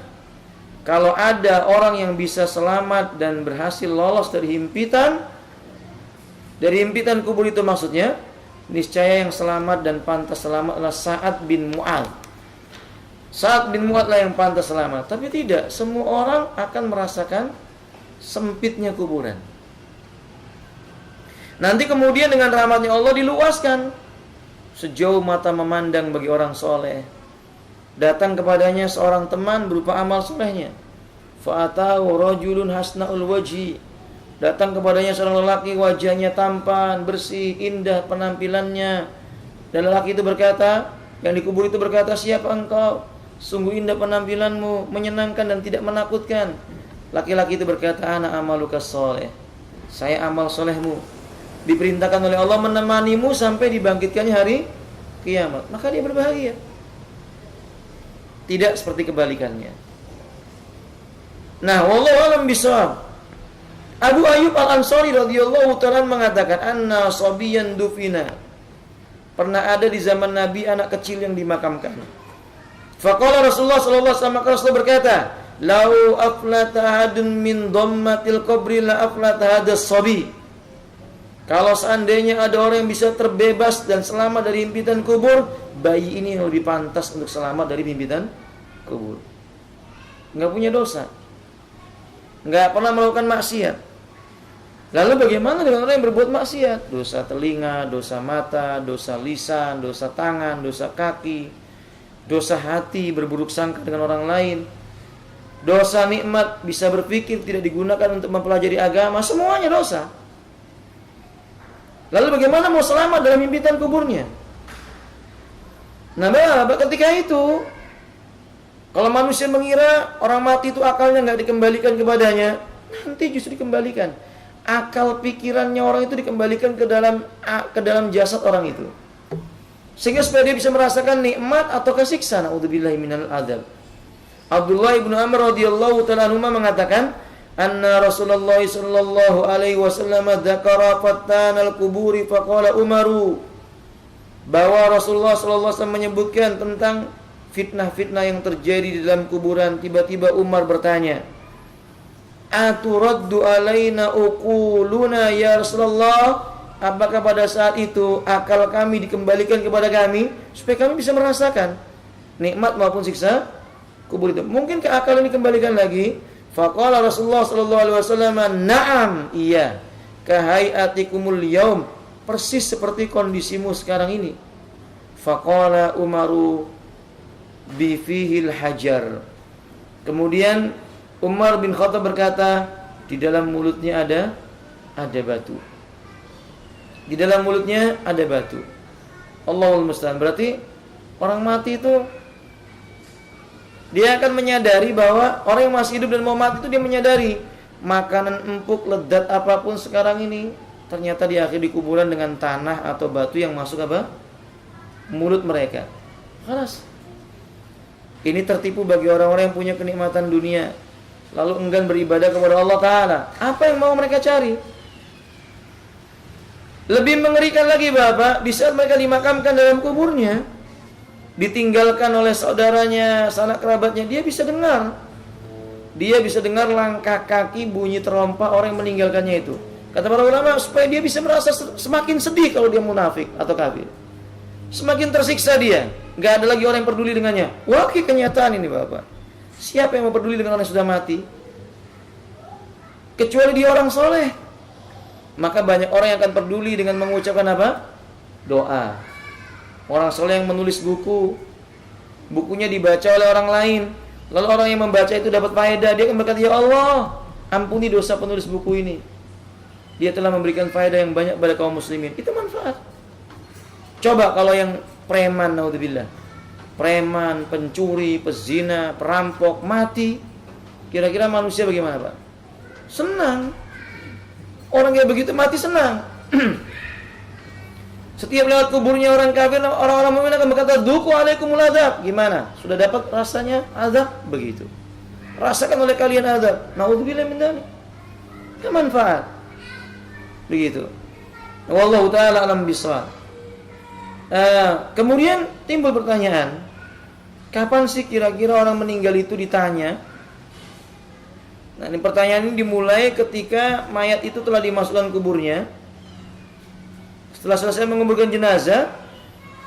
Kalau ada orang yang bisa selamat dan berhasil lolos dari himpitan kubur itu maksudnya, niscaya yang selamat dan pantas selamat adalah Sa'ad bin Mu'adz. Sa'ad bin Mu'adz lah yang pantas selamat. Tapi tidak, semua orang akan merasakan sempitnya kuburan. Nanti kemudian dengan rahmatnya Allah diluaskan sejauh mata memandang bagi orang soleh. Datang kepadanya seorang teman berupa amal solehnya. Fa'atahu rajulun hasna'ul wajhi. Datang kepadanya seorang lelaki, wajahnya tampan, bersih, indah penampilannya. Dan lelaki itu berkata, yang dikubur itu berkata, siapa engkau? Sungguh indah penampilanmu, menyenangkan dan tidak menakutkan. Laki-laki itu berkata, ana amaluka soleh. Saya amal solehmu. Diperintahkan oleh Allah menemanimu sampai dibangkitkannya hari kiamat. Maka dia berbahagia. Tidak seperti kebalikannya. Nah, wallahu a'lam bishawab. Abu Ayyub Al-Ansari radhiyallahu ta'ala mengatakan, anna sabiyan dufina. Pernah ada di zaman Nabi anak kecil yang dimakamkan. Faqala Rasulullah sallallahu alaihi wasallam, Rasulullah berkata, "Lau aflata ahadun min dhammatil qabri la aflata hadas sabi." Kalau seandainya ada orang yang bisa terbebas dan selamat dari himpitan kubur, bayi ini yang lebih pantas untuk selamat dari himpitan kubur. Enggak punya dosa, enggak pernah melakukan maksiat. Lalu bagaimana dengan orang yang berbuat maksiat? Dosa telinga, dosa mata, dosa lisan, dosa tangan, dosa kaki, dosa hati, berburuk sangka dengan orang lain, dosa nikmat, bisa berpikir tidak digunakan untuk mempelajari agama, semuanya dosa. Lalu bagaimana mau selamat dalam himpitan kuburnya? Nah, ketika itu, kalau manusia mengira orang mati itu akalnya nggak dikembalikan kepadanya, nanti justru dikembalikan. Akal pikirannya orang itu dikembalikan ke dalam jasad orang itu, sehingga supaya dia bisa merasakan nikmat atau kesiksa. Na'udzubillahi minal adzab. Abdullah ibnu Amr radhiyallahu ta'ala anhu mengatakan, anna Rasulullah sallallahu alaihi wasallam dzakara fatanal kuburi faqala Umaru, bahwa Rasulullah sallallahu alaihi wasallam menyebutkan tentang fitnah-fitnah yang terjadi di dalam kuburan. Tiba-tiba Umar bertanya, aturaddu alaina uquluna ya Rasulullah? Apakah pada saat itu akal kami dikembalikan kepada kami supaya kami bisa merasakan nikmat maupun siksa kubur itu? Mungkinkah akal ini dikembalikan lagi? Faqala Rasulullah sallallahu alaihi wasallam, na'am, iya, kahayatikumul yaum, persis seperti kondisimu sekarang ini. Faqala Umaru bi fihil hajar. Kemudian Umar bin Khattab berkata, di dalam mulutnya ada batu. Di dalam mulutnya ada batu. Allahul musta'an. Berarti orang mati itu dia akan menyadari bahwa orang yang masih hidup dan mau mati itu dia menyadari makanan empuk ledat apapun sekarang ini ternyata di akhir di kuburan dengan tanah atau batu yang masuk apa? Mulut mereka. Keras. Ini tertipu bagi orang-orang yang punya kenikmatan dunia lalu enggan beribadah kepada Allah Ta'ala. Apa yang mau mereka cari? Lebih mengerikan lagi Bapak, di saat mereka dimakamkan dalam kuburnya, ditinggalkan oleh saudaranya, sanak kerabatnya, dia bisa dengar. Dia bisa dengar langkah kaki, bunyi terompa orang yang meninggalkannya itu. Kata para ulama, supaya dia bisa merasa semakin sedih kalau dia munafik atau kafir. Semakin tersiksa dia. Gak ada lagi orang yang peduli dengannya. Wakil kenyataan ini Bapak. Siapa yang mau peduli dengan orang yang sudah mati? Kecuali dia orang soleh. Maka banyak orang yang akan peduli dengan mengucapkan apa? Doa. Orang soleh yang menulis buku, bukunya dibaca oleh orang lain, lalu orang yang membaca itu dapat faedah, dia akan berkata, ya Allah, ampuni dosa penulis buku ini. Dia telah memberikan faedah yang banyak pada kaum muslimin. Itu manfaat. Coba kalau yang preman, naudzubillah, preman, pencuri, pezina, perampok mati, kira-kira manusia bagaimana Pak? Senang. Orang kayak begitu mati senang. Setiap lewat kuburnya orang kafir, orang-orang mukmin akan berkata, "Duku alaikumul adzab." Gimana? Sudah dapat rasanya azab? Begitu. Rasakan oleh kalian azab. Naudzubillah min dzalik. Itu manfaat. Begitu. Wallahu taala alam bisawab. Kemudian timbul pertanyaan, kapan sih kira-kira orang meninggal itu ditanya? Nah, ini pertanyaan ini dimulai ketika mayat itu telah dimasukkan kuburnya. Setelah selesai menguburkan jenazah,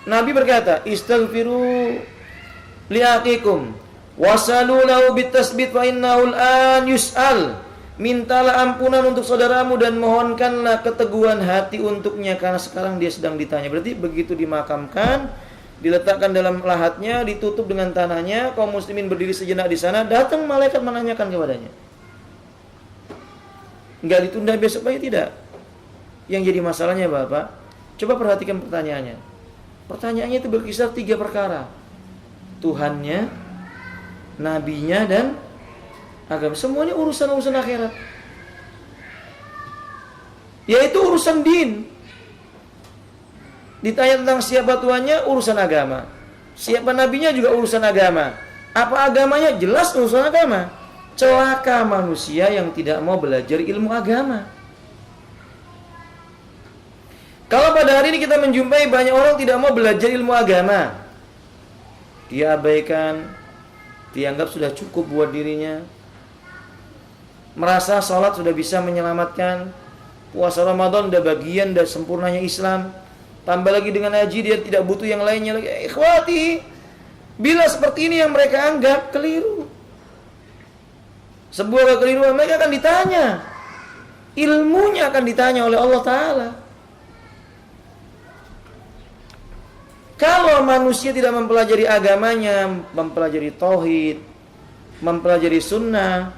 Nabi berkata, "Istaghfiru li aqikum wasalu lahu bitasbit fa innahu al-an yus'al." Mintalah ampunan untuk saudaramu dan mohonkanlah keteguhan hati untuknya karena sekarang dia sedang ditanya. Berarti begitu dimakamkan, diletakkan dalam lahatnya, ditutup dengan tanahnya, kaum muslimin berdiri sejenak di sana, datang malaikat menanyakan kepadanya. Enggak ditunda besok pagi, tidak. Yang jadi masalahnya Bapak, coba perhatikan pertanyaannya. Pertanyaannya itu berkisar 3 perkara. Tuhannya, nabinya, dan agama. Semuanya urusan-urusan akhirat. Yaitu urusan din. Ditanya tentang siapa Tuhannya, urusan agama. Siapa nabinya juga urusan agama. Apa agamanya? Jelas urusan agama. Celaka manusia yang tidak mau belajar ilmu agama. Kalau pada hari ini kita menjumpai banyak orang tidak mau belajar ilmu agama, dia abaikan, dianggap sudah cukup buat dirinya, merasa sholat sudah bisa menyelamatkan, puasa Ramadan sudah bagian dari sempurnanya Islam, tambah lagi dengan haji dia tidak butuh yang lainnya lagi. Ikhwati, bila seperti ini yang mereka anggap keliru, sebuah kekeliruan, mereka akan ditanya, ilmunya akan ditanya oleh Allah Ta'ala. Kalau manusia tidak mempelajari agamanya, mempelajari tauhid, mempelajari sunnah,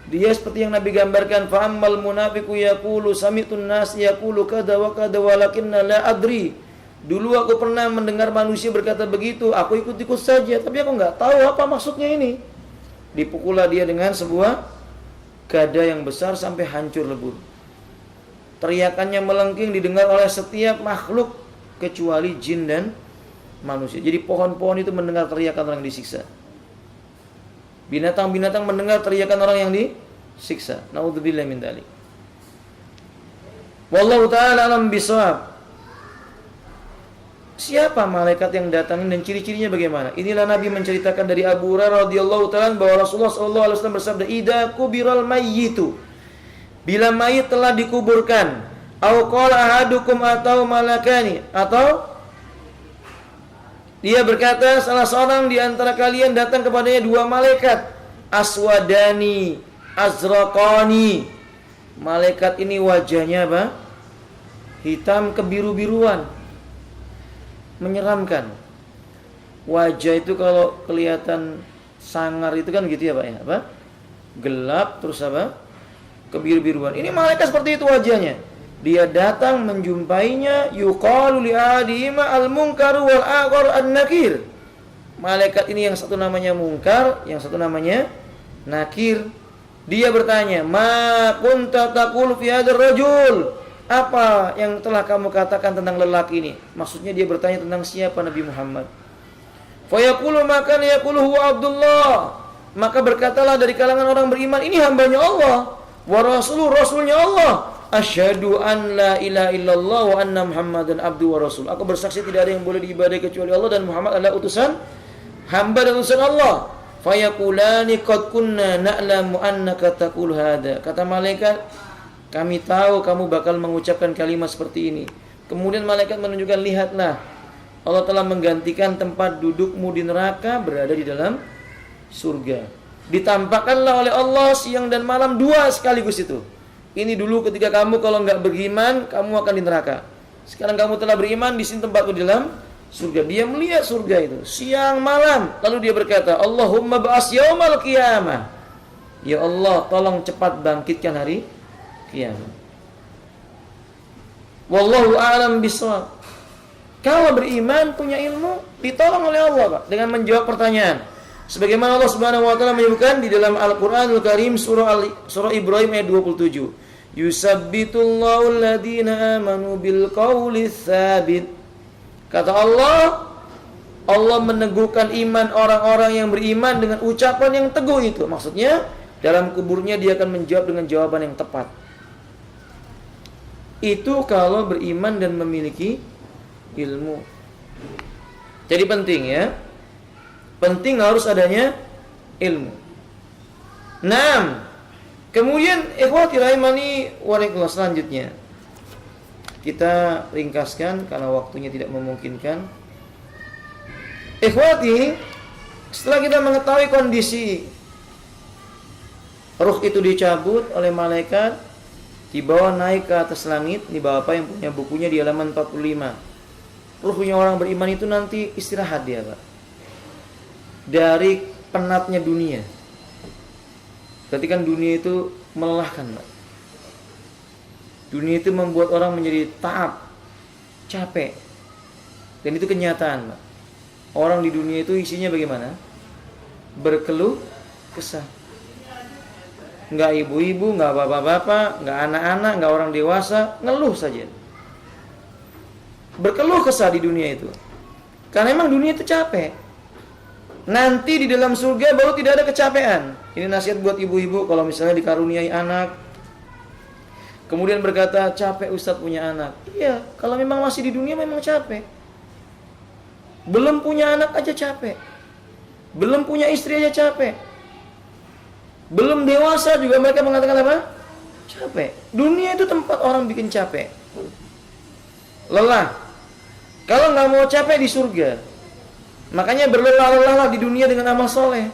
dia seperti yang Nabi gambarkan, fa'ammal munafiqu yaqulu sami'tun nas yaqulu kada wa kada walakinna la adri. Dulu aku pernah mendengar manusia berkata begitu, aku ikut-ikut saja, tapi aku enggak tahu apa maksudnya ini. Dipukullah dia dengan sebuah gada yang besar sampai hancur lebur. Teriakannya melengking didengar oleh setiap makhluk kecuali jin dan manusia. Jadi pohon-pohon itu mendengar teriakan orang yang disiksa. Binatang-binatang mendengar teriakan orang yang disiksa. Naudzubillah min dzalik. Wallahu taala alam bisawab. Siapa malaikat yang datang dan ciri-cirinya bagaimana? Inilah Nabi menceritakan dari Abu Hurairah radhiyallahu taala bahwa Rasulullah sallallahu alaihi wasallam bersabda, "Idza kubiral mayyitu." Bila mayit telah dikuburkan, au qala ahadukum atau malakani, atau dia berkata salah seorang di antara kalian datang kepadanya 2 malaikat, aswadani, azraqani. Malaikat ini wajahnya apa? Hitam kebiru-biruan. Menyeramkan. Wajah itu kalau kelihatan sangar itu kan gitu ya Pak ya, apa? Gelap terus apa? Kebiru-biruan. Ini malaikat seperti itu wajahnya. dia datang menjumpainya, yuqalu li adima al-munkar wal akhar an-nakir. Malaikat ini yang satu namanya Munkar, yang satu namanya Nakir. Dia bertanya, "Ma kunta taqulu fi hadzal rajul?" Apa yang telah kamu katakan tentang lelaki ini? Maksudnya dia bertanya tentang siapa Nabi Muhammad. Fa yaqulu maka yaqulu huwa Abdullah. Maka berkatalah dari kalangan orang beriman, ini hambanya Allah, wa rasulnya Allah. Asyhadu an la ilaha illallah wa anna Muhammadan abdu wa rasul. Aku bersaksi tidak ada yang boleh diibadahi kecuali Allah dan Muhammad adalah utusan hamba dan utusan Allah. Fayaqulani qad kunna na'lamu annaka taqul hada. Kata malaikat, kami tahu kamu bakal mengucapkan kalimat seperti ini. Kemudian malaikat menunjukkan, lihatlah, Allah telah menggantikan tempat dudukmu di neraka berada di dalam surga. Ditampakkanlah oleh Allah siang dan malam dua sekaligus itu. Ini dulu ketika kamu kalau enggak beriman, kamu akan di neraka. Sekarang kamu telah beriman, di sini tempatku di dalam surga. Dia melihat surga itu siang malam. Lalu dia berkata, Allahumma ba'as yaumal qiyamah. Ya Allah, tolong cepat bangkitkan hari kiamat. Wallahu a'lam bishawab. Kalau beriman, punya ilmu, ditolong oleh Allah, Pak, dengan menjawab pertanyaan. Sebagaimana Allah Subhanahu wa taala menyebutkan di dalam Al-Qur'anul Karim surah Ibrahim ayat 27. Yusabbitullahu alladhina amanu bil qawli tsabit. Kata Allah, Allah meneguhkan iman orang-orang yang beriman dengan ucapan yang teguh itu. Maksudnya, dalam kuburnya dia akan menjawab dengan jawaban yang tepat. Itu kalau beriman dan memiliki ilmu. Jadi penting ya. Penting harus adanya ilmu. 6. Kemudian ikhwati rahimani waalaikumsalam, selanjutnya kita ringkaskan karena waktunya tidak memungkinkan. Ikhwati, setelah kita mengetahui kondisi ruh itu dicabut oleh malaikat, dibawa naik ke atas langit. Ini Bapak yang punya bukunya di halaman 45. Ruhnya orang beriman itu nanti istirahat dia, Pak, dari penatnya dunia. Berarti kan dunia itu melelahkan, Pak. Dunia itu membuat orang menjadi taab, capek. Dan itu kenyataan, Pak. Orang di dunia itu isinya bagaimana? Berkeluh kesah. Enggak ibu-ibu, enggak bapak-bapak, enggak anak-anak, enggak orang dewasa, ngeluh saja. Berkeluh kesah di dunia itu. Karena memang dunia itu capek. Nanti di dalam surga baru tidak ada kecapean. Ini nasihat buat ibu-ibu kalau misalnya dikaruniai anak, kemudian berkata, capek Ustadz punya anak. Iya, kalau memang masih di dunia memang capek. Belum punya anak aja capek. Belum punya istri aja capek. Belum dewasa juga mereka mengatakan apa? Capek. Dunia itu tempat orang bikin capek. Lelah. Kalau nggak mau capek di surga, makanya berlelah-lelahlah di dunia dengan amal soleh.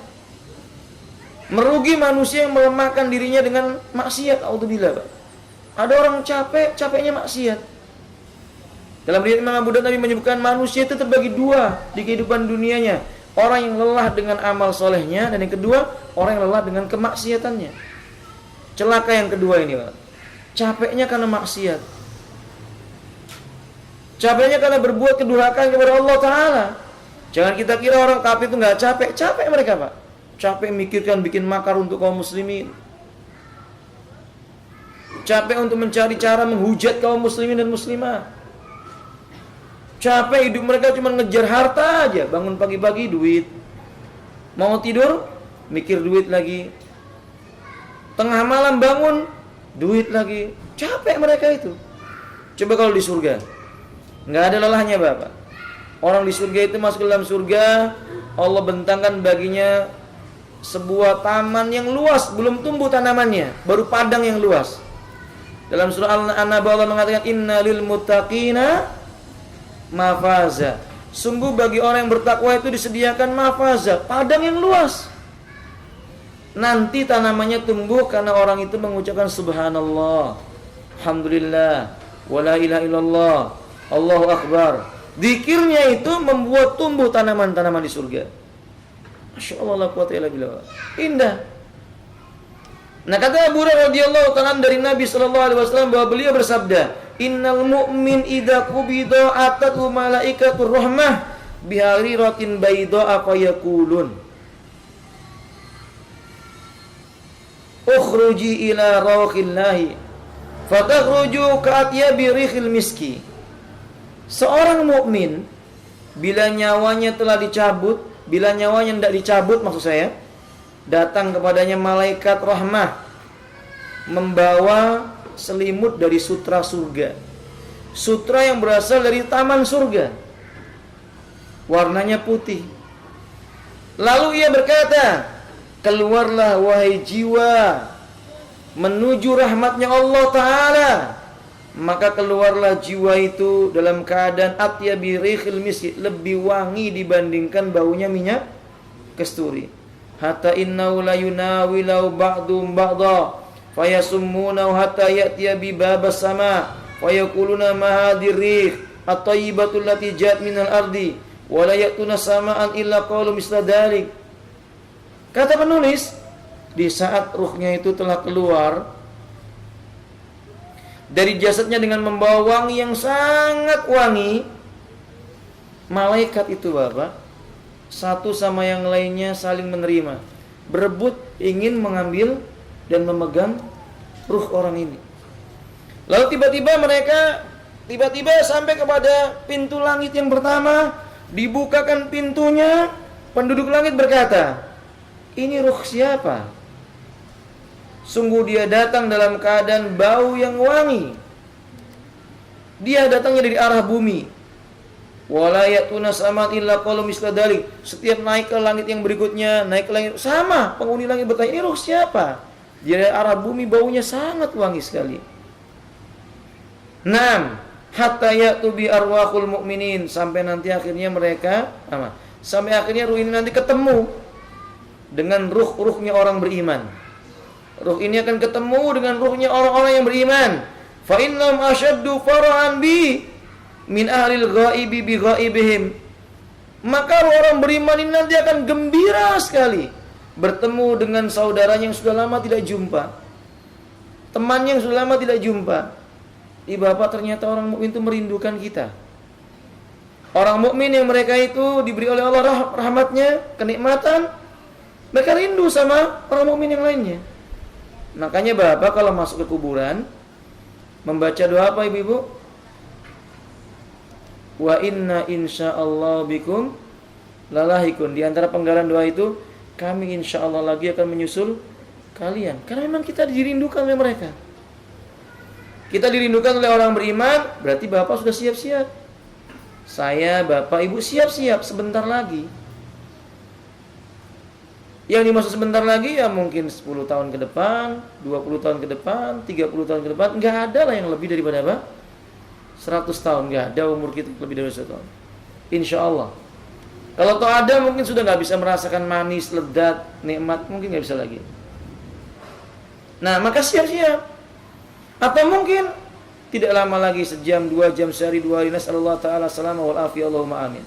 Merugi manusia yang melemahkan dirinya dengan maksiat. Auzubillah, Pak. Ada orang capek, capeknya maksiat. Dalam riwayat Imam Abu Daud Nabi menyebutkan manusia itu terbagi dua di kehidupan dunianya. Orang yang lelah dengan amal solehnya, dan yang kedua orang yang lelah dengan kemaksiatannya. Celaka yang kedua ini, Pak. Capeknya karena maksiat. Capeknya karena berbuat kedurhakaan kepada Allah Ta'ala. Jangan kita kira orang kafir itu gak capek. Capek mereka, Pak. Capek mikirkan bikin makar untuk kaum muslimin. Capek untuk mencari cara menghujat kaum muslimin dan muslimah. Capek hidup mereka cuma ngejar harta aja. Bangun pagi-pagi duit. Mau tidur mikir duit lagi. Tengah malam bangun duit lagi. Capek mereka itu. Coba kalau di surga, nggak ada lelahnya, Bapak. Orang di surga itu masuk ke dalam surga, Allah bentangkan baginya sebuah taman yang luas, belum tumbuh tanamannya, baru padang yang luas. Dalam surah Al-An'am Allah mengatakan, innalil muttaqina mafaza. Sungguh bagi orang yang bertakwa itu disediakan mafaza, padang yang luas. Nanti tanamannya tumbuh karena orang itu mengucapkan subhanallah, alhamdulillah, wala ilaha illallah, Allahu Akbar. Zikirnya itu membuat tumbuh tanaman-tanaman di surga. Masya Allah, la quwwata illa billah. Indah. Nah, kata Abu Hurairah radhiyallahu ta'ala dari Nabi sallallahu alaihi wasallam bahwa beliau bersabda, "Innal mu'min idza qubida atatu malaikatur rahmah bihariratin bayda'a fayaqulun ukhruji ila rawqillahi fatakhruju ka'atyabi rihil miski." Seorang mukmin bila nyawanya telah dicabut, bila nyawanya tidak dicabut maksud saya, datang kepadanya malaikat rahmah membawa selimut dari sutra surga. Sutra yang berasal dari taman surga. Warnanya putih. Lalu ia berkata, "Keluarlah wahai jiwa menuju rahmatnya Allah Ta'ala." Maka keluarlah jiwa itu dalam keadaan atyabi rihil miski, lebih wangi dibandingkan baunya minyak kasturi. Hatta innahu la yunawilau ba'dum ba'da fayasummunahu hatta ya'tiya bi babas sama fayaquluna ma hadhir rih at-thayyibatu allati ja'at minal ardi wa la ya'tuna sama'an illa qalu misla dhalik. Kata penulis, di saat ruhnya itu telah keluar dari jasadnya dengan membawa wangi yang sangat wangi, malaikat itu Bapak satu sama yang lainnya saling menerima, berebut ingin mengambil dan memegang ruh orang ini. Lalu tiba-tiba mereka sampai kepada pintu langit yang pertama, dibukakan pintunya, penduduk langit berkata, "Ini ruh siapa? Sungguh dia datang dalam keadaan bau yang wangi. Dia datangnya dari arah bumi. Wala ya'tuna sama'an illa qalu misla dzalik." Setiap naik ke langit yang berikutnya, naik ke langit sama, penghuni langit bertanya, "Ini ruh siapa?" Dia dari arah bumi, baunya sangat wangi sekali. 6. Hatta ya'tu bi arwahul mu'minin, sampai nanti akhirnya mereka sampai akhirnya ruh ini nanti ketemu dengan ruh-ruhnya orang beriman. Ruh ini akan ketemu dengan ruhnya orang-orang yang beriman. Fa innahum ashaddu fara'an bi min ahlil ghaibi bi ghaibihim. Maka orang beriman ini nanti akan gembira sekali bertemu dengan saudaranya yang sudah lama tidak jumpa, temannya yang sudah lama tidak jumpa. Bapak, ternyata orang mukmin itu merindukan kita. Orang mukmin yang mereka itu diberi oleh Allah rahmatnya, kenikmatan, mereka rindu sama orang mukmin yang lainnya. Makanya Bapak kalau masuk ke kuburan membaca doa apa Ibu-ibu? Wa inna insyaallah bikum lalahikun. Di antara penggalan doa itu, kami insyaallah lagi akan menyusul kalian. Karena memang kita dirindukan oleh mereka. Kita dirindukan oleh orang beriman, berarti Bapak sudah siap-siap. Saya, Bapak, Ibu siap-siap sebentar lagi. Yang dimaksud sebentar lagi ya mungkin 10 tahun ke depan, 20 tahun ke depan, 30 tahun ke depan. Enggak ada lah yang lebih daripada apa? 100 tahun, enggak ada umur kita lebih dari 100 tahun. Insya Allah. Kalau toh ada mungkin sudah enggak bisa merasakan manis, lezat, nikmat, mungkin enggak bisa lagi. Nah, maka siap-siap. Atau mungkin tidak lama lagi, sejam, 2 jam, sehari, 2 hari, nasallallahu ta'ala salama wal afiyah, Allahumma amin.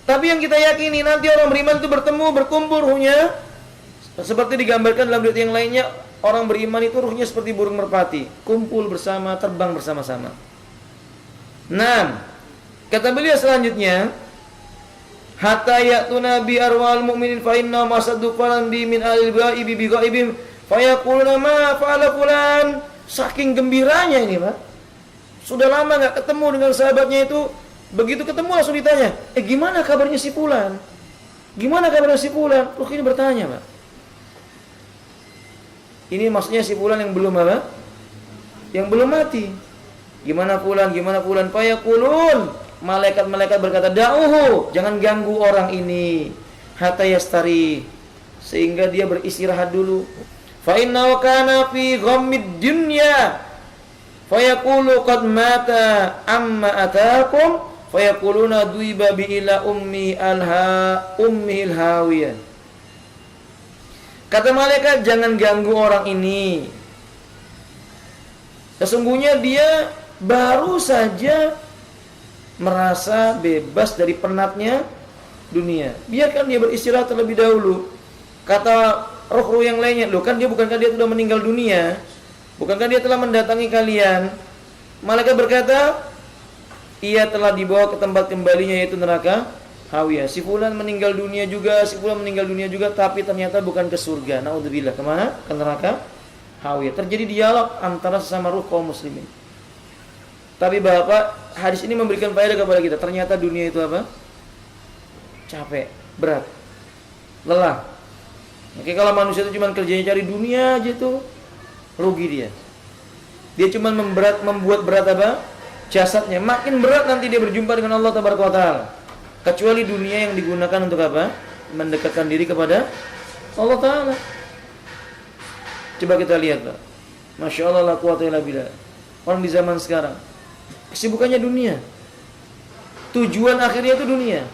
Tapi yang kita yakini nanti orang beriman itu bertemu, berkumpul ruhnya seperti digambarkan dalam riwayat yang lainnya, orang beriman itu ruhnya seperti burung merpati, kumpul bersama, terbang bersama-sama. 6. Kata beliau selanjutnya, hatta ya'tuna bi arwal mu'minin fa inna masaddu falan bi min alil ghaibi bi ghaibim fa yaquluna ma fa'ala fulan. Saking gembiranya ini, Pak. Sudah lama enggak ketemu dengan sahabatnya itu, begitu ketemu langsung ditanya, gimana kabarnya si fulan? Gimana kabarnya si fulan? Ruh ini bertanya, Pak. Ini maksudnya si fulan yang belum apa? Yang belum mati. Gimana fulan? Gimana fulan? Fayaqulun. Malaikat-malaikat berkata, "Da'uhu, jangan ganggu orang ini. Hatta yastari." Sehingga dia beristirahat dulu. Fa innahu kana fi ghammid dunya. Fayaqulu qad mata amma ataakum. Fayaquluna duiba bi ila ummil hawiyah. Kata malaikat, jangan ganggu orang ini. Sesungguhnya dia baru saja merasa bebas dari penatnya dunia. Biarkan dia beristirahat terlebih dahulu. Kata roh-roh yang lainnya. Loh kan bukankah dia sudah meninggal dunia? Bukankah dia telah mendatangi kalian? Malaikat berkata, ia telah dibawa ke tempat kembalinya, yaitu neraka Hawiyah. Si fulan meninggal dunia juga, tapi ternyata bukan ke surga. Naudzubillah, kemana? Ke neraka Hawiyah. Terjadi dialog antara sesama ruh kaum muslimin. Tapi Bapak, hadis ini memberikan faedah kepada kita. Ternyata dunia itu apa? Capek, berat, lelah. Oke, kalau manusia itu cuma kerjanya cari dunia aja tuh, rugi dia. Dia cuma membuat berat apa? Jasadnya. Makin berat nanti dia berjumpa dengan Allah Tabaraka wa Ta'ala. Kecuali dunia yang digunakan untuk apa? Mendekatkan diri kepada Allah Ta'ala. Coba kita lihat, Pak. Masya Allah, la quwata illa billah. Orang di zaman sekarang kesibukannya dunia. Tujuan akhirnya itu dunia.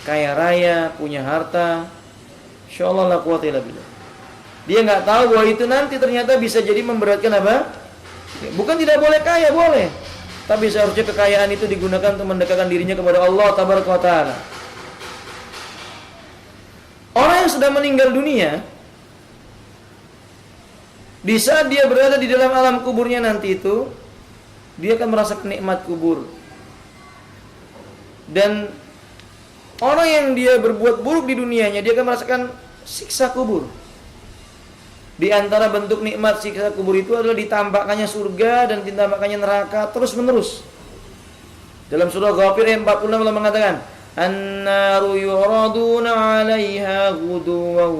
Kaya raya, punya harta. Masya Allah, la quwata illa billah. Dia nggak tahu bahwa itu nanti ternyata bisa jadi memberatkan apa? Bukan tidak boleh kaya, boleh. Tapi seharusnya kekayaan itu digunakan untuk mendekatkan dirinya kepada Allah Tabaraka wa Ta'ala. Orang yang sudah meninggal dunia, di saat dia berada di dalam alam kuburnya nanti itu, dia akan merasakan nikmat kubur. Dan orang yang dia berbuat buruk di dunianya, dia akan merasakan siksa kubur. Di antara bentuk nikmat siksa kubur itu adalah ditampakkannya surga dan ditampakkannya neraka terus menerus. Dalam surah Ghafir ayat 46 Allah mengatakan, "An-naru yuraduna 'alaiha ghuduwan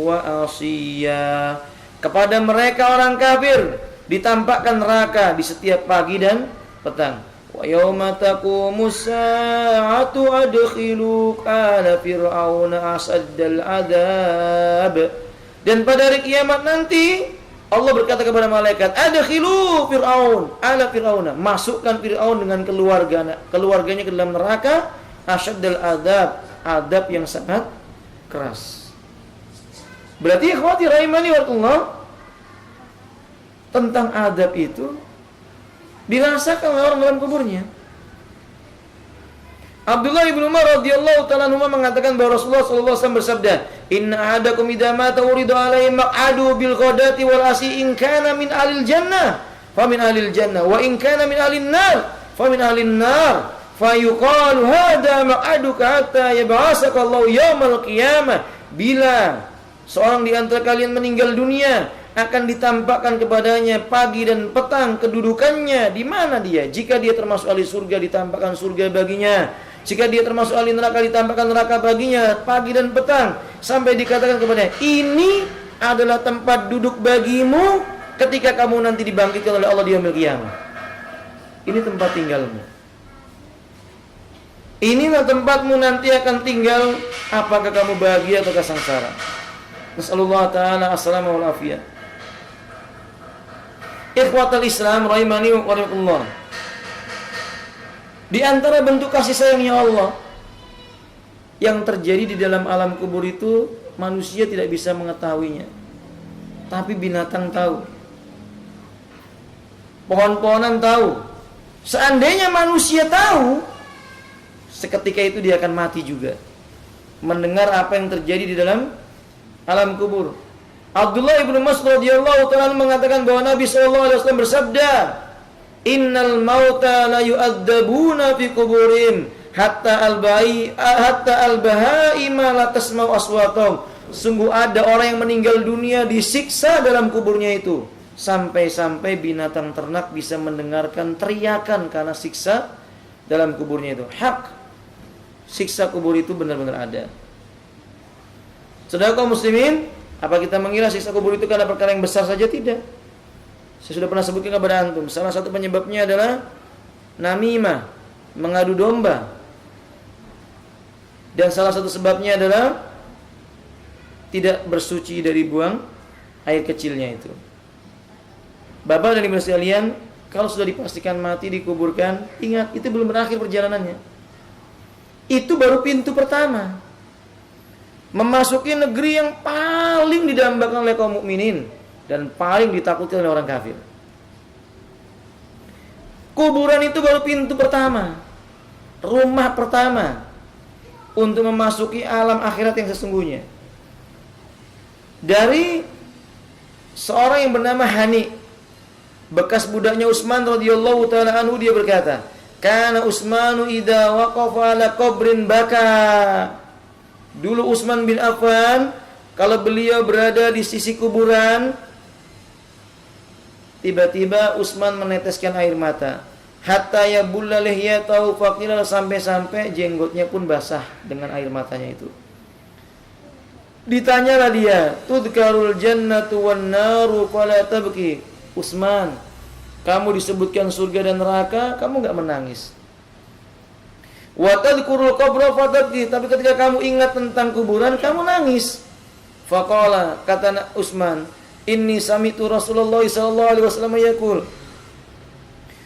wa 'ashiyya." Kepada mereka orang kafir ditampakkan neraka di setiap pagi dan petang. Wa yauma taqumus sa'atu adkhilu ala fir'auna asaddal adab. Dan pada hari kiamat nanti Allah berkata kepada malaikat, adkhilu fir'aun ala fir'auna, masukkan Fir'aun dengan keluarganya ke dalam neraka asyaddal adab, adab yang sangat keras. Berarti ikhwati rahimani warahmatullah, tentang adab itu dirasakan oleh orang dalam kuburnya. Abdullah ibn Umar radhiyallahu ta'ala anhu mengatakan bahwa Rasulullah sallallahu alaihi wasallam bersabda, "Inna ahadakum idza mata uridu alaihi maq'adu bil ghadati wal asi in kana min ahlil jannah fa min ahlil jannah wa in kana min ahlin nar fa min ahlin nar fa yuqalu hadha maq'aduka hatta yab'asaka Allah yaumal qiyamah." Bila seorang di antara kalian meninggal dunia, akan ditampakkan kepadanya pagi dan petang kedudukannya di mana dia. Jika dia termasuk ahli surga, ditampakkan surga baginya. Jika dia termasuk ahli neraka, ditampakkan neraka baginya pagi dan petang, sampai dikatakan kepadanya, ini adalah tempat duduk bagimu ketika kamu nanti dibangkitkan oleh Allah di yaumil qiyamah. Ini tempat tinggalmu. Inilah tempatmu nanti akan tinggal, apakah kamu bahagia atau sengsara. Nasallallahu ta'ala as-salama wal afiyah. Ikhwatal Islam rahimani wa rahimakumullah. Di antara bentuk kasih sayangnya Allah yang terjadi di dalam alam kubur itu, manusia tidak bisa mengetahuinya, tapi binatang tahu, pohon-pohonan tahu. Seandainya manusia tahu, seketika itu dia akan mati juga, mendengar apa yang terjadi di dalam alam kubur. Abdullah ibn Mas'ud radhiyallahu ta'ala mengatakan bahwa Nabi sallallahu alaihi wasallam bersabda, "Innal mauta la yu'adzabuna fi quburihim hatta al-bahaima la tasma'u aswatahum." Sungguh ada orang yang meninggal dunia disiksa dalam kuburnya itu, sampai-sampai binatang ternak bisa mendengarkan teriakan karena siksa dalam kuburnya itu. Hak, siksa kubur itu benar-benar ada. Saudara kaum muslimin, apa kita mengira siksa kubur itu karena perkara yang besar saja? Tidak. Saya sudah pernah sebutkan kepada antum, salah satu penyebabnya adalah namimah, mengadu domba. Dan salah satu sebabnya adalah tidak bersuci dari buang air kecilnya itu. Bapak dan Ibu sekalian, kalau sudah dipastikan mati dikuburkan, ingat itu belum berakhir perjalanannya. Itu baru pintu pertama. Memasuki negeri yang paling didambakan oleh kaum mukminin dan paling ditakutkan oleh orang kafir. Kuburan itu baru pintu pertama, rumah pertama untuk memasuki alam akhirat yang sesungguhnya. dari seorang yang bernama Hani, bekas budaknya Utsman radhiyallahu taala anhu. Dia berkata, "Kana Utsmanu idza waqafa ala qabrin baka." Dulu Utsman bin Affan kalau beliau berada di sisi kuburan, tiba-tiba Utsman meneteskan air mata. Hatta yabulla lihyatahu faqila, sampai-sampai jenggotnya pun basah dengan air matanya itu. Ditanyalah dia, "Tudkarul jannatu wan naru fala tabki." Utsman, kamu disebutkan surga dan neraka, kamu enggak menangis. Wa tadhkurul qabra fatabki, tapi ketika kamu ingat tentang kuburan, kamu nangis. Faqala, kata Utsman, "Inni sami'tu Rasulullah sallallahu alaihi wasallam yaqul."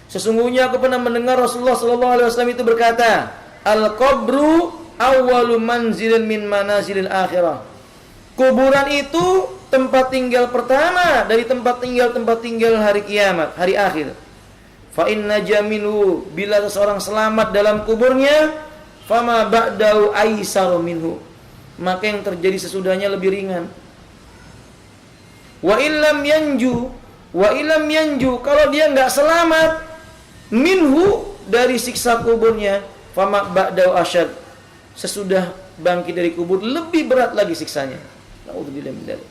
Sesungguhnya aku pernah mendengar Rasulullah sallallahu alaihi wasallam itu berkata, "Al-qabru awwalu manzilin min manazilil akhirah." Kuburan itu tempat tinggal pertama dari tempat tinggal hari kiamat, hari akhir. Fa inna jaminu, bila seseorang selamat dalam kuburnya, fama ba'dahu aisaru minhu, maka yang terjadi sesudahnya lebih ringan. Wa illam yanju, kalau dia enggak selamat minhu, dari siksa kuburnya, fama ba'dahu asyad, sesudah bangkit dari kubur lebih berat lagi siksanya. Nauzubillah min dzalik.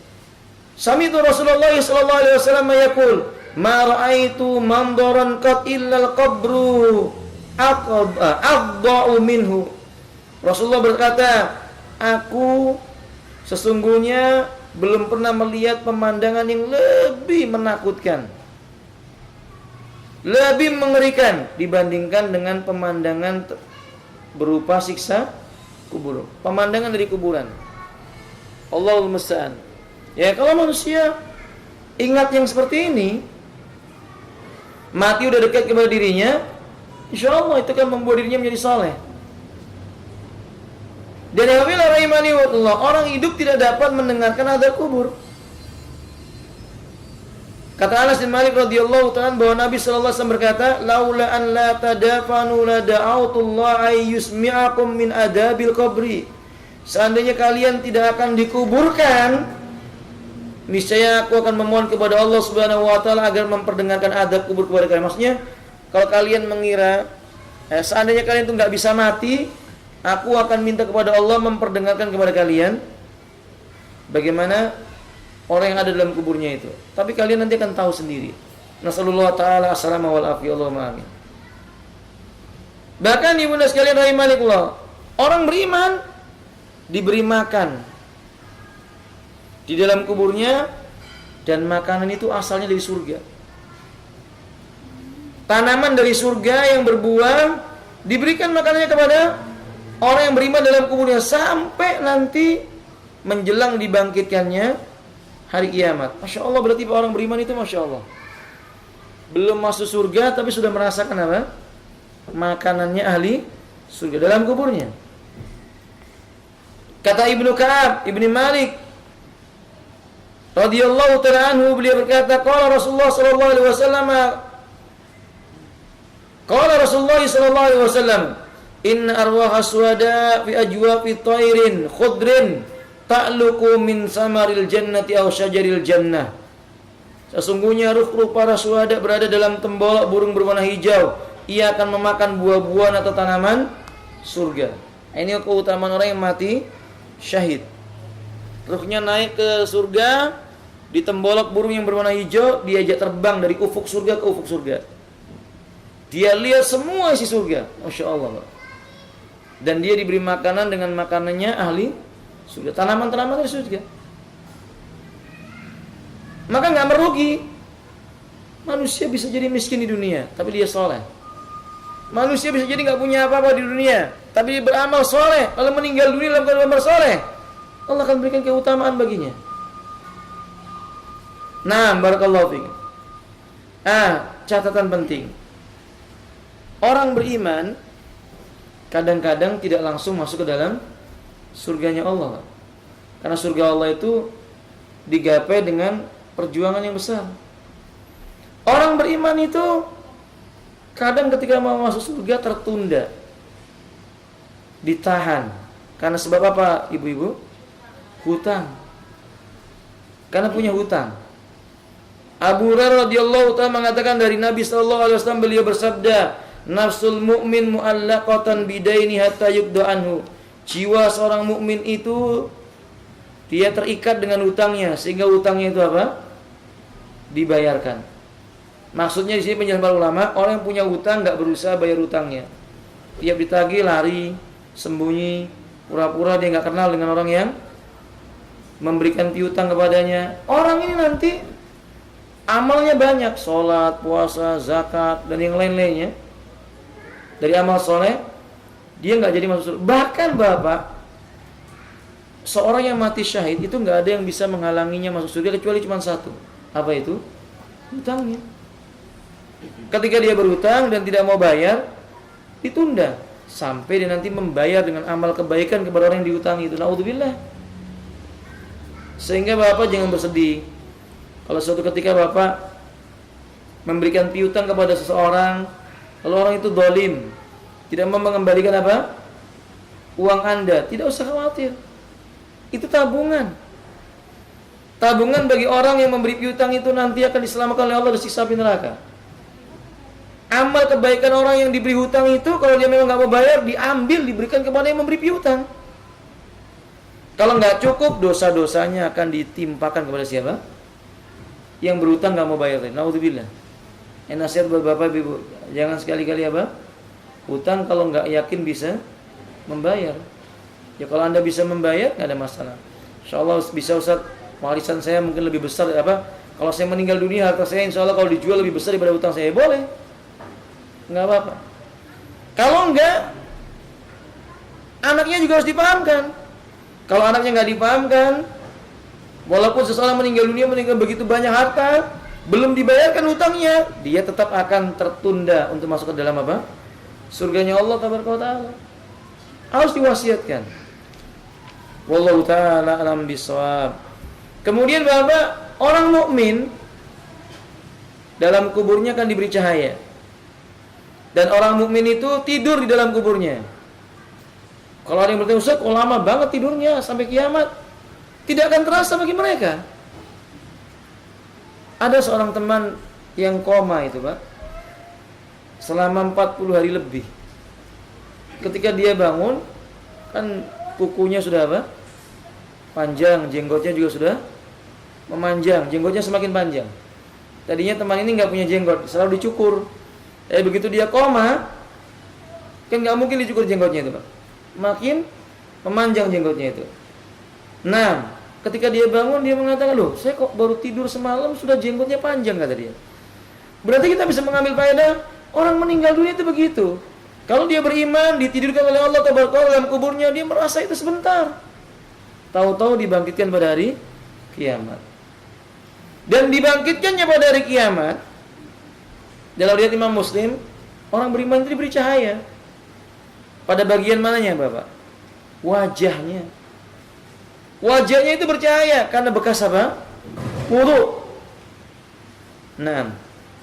Sami'tu Rasulullah sallallahu alaihi wasallam yaqul, "Ma ra'aitu mandaran qad illa al-qabru aqda'u minhu." Rasulullah berkata, aku sesungguhnya belum pernah melihat pemandangan yang lebih menakutkan, lebih mengerikan dibandingkan dengan pemandangan berupa siksa kubur, pemandangan dari kuburan. Allahul musta'an. Ya, kalau manusia ingat yang seperti ini, mati udah dekat kepada dirinya, insyaallah itu kan membuat dirinya menjadi saleh. Dan apabila rahimani wa Allah, orang hidup tidak dapat mendengarkan azab kubur. Kata Anas bin Malik radhiyallahu ta'ala bahwa Nabi sallallahu alaihi wasallam berkata, "Laula an la tadafanu la da'autullah ay yusmi'akum min adabil qabri." Seandainya kalian tidak akan dikuburkan, niscaya aku akan memohon kepada Allah Subhanahu wa taala agar memperdengarkan adab kubur kepada kalian. Maksudnya, kalau kalian mengira seandainya kalian itu enggak bisa mati, aku akan minta kepada Allah memperdengarkan kepada kalian bagaimana orang yang ada dalam kuburnya itu. Tapi kalian nanti akan tahu sendiri. Nasallallahu taala as-salama wal afiyah, Allahumma amin. Bahkan ibunda sekalian rahimakumullah, orang beriman diberi makan di dalam kuburnya, dan makanan itu asalnya dari surga. Tanaman dari surga yang berbuah diberikan makanannya kepada orang yang beriman dalam kuburnya sampai nanti menjelang dibangkitkannya hari kiamat. Masya Allah, berarti orang beriman itu Masya Allah belum masuk surga tapi sudah merasakan apa? Makanannya ahli surga dalam kuburnya. Kata Ibnu Ka'ab, Ibnu Malik radhiyallahu ta'ala anhu, beliau berkata, qala Rasulullah sallallahu alaihi wasallam, "Inna arwaha suhada fi ajwafi tairin khudrin ta'luku min samaril jannati aw syajaril jannah." Sesungguhnya ruh-ruh para syuhada berada dalam tembolok burung berwarna hijau. Ia akan memakan buah-buahan atau tanaman surga. Ini keutamaan orang yang mati syahid. Ruhnya naik ke surga, di tembolok burung yang berwarna hijau, diajak terbang dari ufuk surga ke ufuk surga. Dia lihat semua isi surga, Masya Allah. Dan dia diberi makanan dengan makanannya ahli surga, tanaman-tanaman dari surga. Maka nggak merugi. Manusia bisa jadi miskin di dunia, tapi dia soleh. Manusia bisa jadi nggak punya apa-apa di dunia, tapi dia beramal soleh. Kalau meninggal dunia dalam keadaan bersoleh, Allah akan berikan keutamaan baginya. Nah, barakallahu fiik. Catatan penting. Orang beriman kadang-kadang tidak langsung masuk ke dalam surganya Allah. Karena surga Allah itu digapai dengan perjuangan yang besar. Orang beriman itu kadang ketika mau masuk surga tertunda, ditahan. Karena sebab apa, ibu-ibu? Hutang. karena punya hutang. Abu Hurairah radhiyallahu ta'ala mengatakan dari Nabi sallallahu alaihi wasallam, beliau bersabda, nafsul mu'min mu'allaqatan bidaini hatta yubda anhu. Jiwa seorang mukmin itu dia terikat dengan hutangnya sehingga hutangnya itu apa? Dibayarkan. Maksudnya di sini penjelasan para ulama, orang yang punya hutang enggak berusaha bayar hutangnya. Tiap ditagih lari, sembunyi, pura-pura dia enggak kenal dengan orang yang memberikan piutang kepadanya. Orang ini nanti amalnya banyak, sholat, puasa, zakat, dan yang lain-lainnya. Dari amal soleh, dia nggak jadi masuk surga. Bahkan Bapak, seorang yang mati syahid itu nggak ada yang bisa menghalanginya masuk surga kecuali cuma satu. Apa itu? Hutangnya. Ketika dia berhutang dan tidak mau bayar, ditunda sampai dia nanti membayar dengan amal kebaikan kepada orang yang dihutangi itu. Naudzubillah. Sehingga Bapak jangan bersedih kalau suatu ketika Bapak memberikan piutang kepada seseorang, lalu orang itu zalim, tidak mau mengembalikan apa? Uang Anda, tidak usah khawatir. Itu tabungan. Tabungan bagi orang yang memberi piutang itu nanti akan diselamatkan oleh Allah dari siksa api neraka. Amal kebaikan orang yang diberi hutang itu, kalau dia memang nggak mau bayar, diambil, diberikan kepada yang memberi piutang. Kalau nggak cukup, dosa-dosanya akan ditimpakan kepada siapa? Yang berhutang nggak mau bayar. Naudzubillah. Nasihat buat Bapak Ibu, jangan sekali-kali apa? Hutang kalau nggak yakin bisa membayar. Ya kalau Anda bisa membayar nggak ada masalah. Insyaallah bisa Ustaz, warisan saya mungkin lebih besar apa? Kalau saya meninggal dunia harta saya insyaallah kalau dijual lebih besar daripada hutang saya, boleh. Nggak apa-apa. Kalau enggak, anaknya juga harus dipahamkan. Kalau anaknya nggak dipahamkan, walaupun seseorang meninggal dunia, meninggal begitu banyak harta, belum dibayarkan hutangnya, dia tetap akan tertunda untuk masuk ke dalam apa? Surganya Allah tabaraka wa taala. Harus diwasiatkan. Wallahu taala alam bisawab. Kemudian Bapak, orang mukmin dalam kuburnya akan diberi cahaya. Dan orang mukmin itu tidur di dalam kuburnya. Kalau ada yang bertanya, Ustaz, kok lama banget tidurnya sampai kiamat? Tidak akan terasa bagi mereka. Ada seorang teman yang koma itu Pak, selama 40 hari lebih. Ketika dia bangun, kan kukunya sudah apa? Panjang, jenggotnya juga sudah memanjang, jenggotnya semakin panjang. Tadinya teman ini nggak punya jenggot, selalu dicukur. Begitu dia koma, kan nggak mungkin dicukur jenggotnya itu Pak. Makin memanjang jenggotnya itu. Nah, ketika dia bangun, dia mengatakan, loh, saya kok baru tidur semalam sudah jenggotnya panjang, kata dia. Berarti kita bisa mengambil faedah, orang meninggal dunia itu begitu. Kalau dia beriman, ditidurkan oleh Allah tabaraka dalam kuburnya, dia merasa itu sebentar. Tahu-tahu dibangkitkan pada hari kiamat. Dan dibangkitkannya pada hari kiamat, dalam riwayat Imam Muslim, orang beriman itu diberi cahaya. Pada bagian mananya, Bapak? Wajahnya. Wajahnya itu bercahaya karena bekas apa? Wudu. Nah,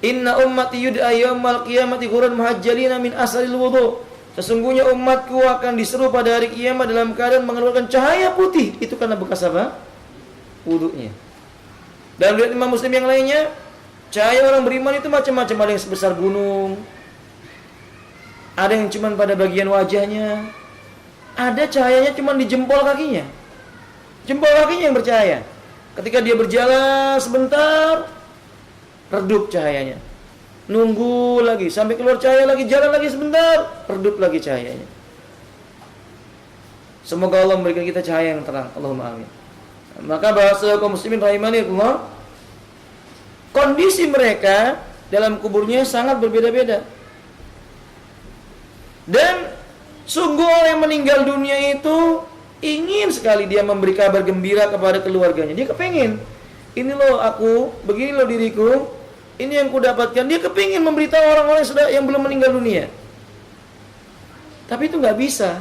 inna ummati yud'a yaumal qiyamati ghurran muhajjalina min asaril wudu. Sesungguhnya umatku akan diseru pada hari kiamat dalam keadaan mengeluarkan cahaya putih. Itu karena bekas apa? Wudunya. Dalam riwayat Imam Muslim yang lainnya, cahaya orang beriman itu macam-macam, ada yang sebesar gunung. Ada yang cuma pada bagian wajahnya. Ada cahayanya cuma di jempol kakinya. Jempol kakinya yang bercahaya. Ketika dia berjalan sebentar, redup cahayanya. Nunggu lagi sampai keluar cahaya lagi, jalan lagi sebentar, redup lagi cahayanya. Semoga Allah memberikan kita cahaya yang terang. Allahumma amin. Maka bahasa kaum muslimin rahimanillah, kondisi mereka dalam kuburnya sangat berbeda-beda. Dan sungguh orang yang meninggal dunia itu ingin sekali dia memberi kabar gembira kepada keluarganya. Dia kepingin, ini loh aku, begini loh diriku, ini yang ku dapatkan. Dia kepingin memberitahu orang-orang yang belum meninggal dunia. Tapi itu nggak bisa.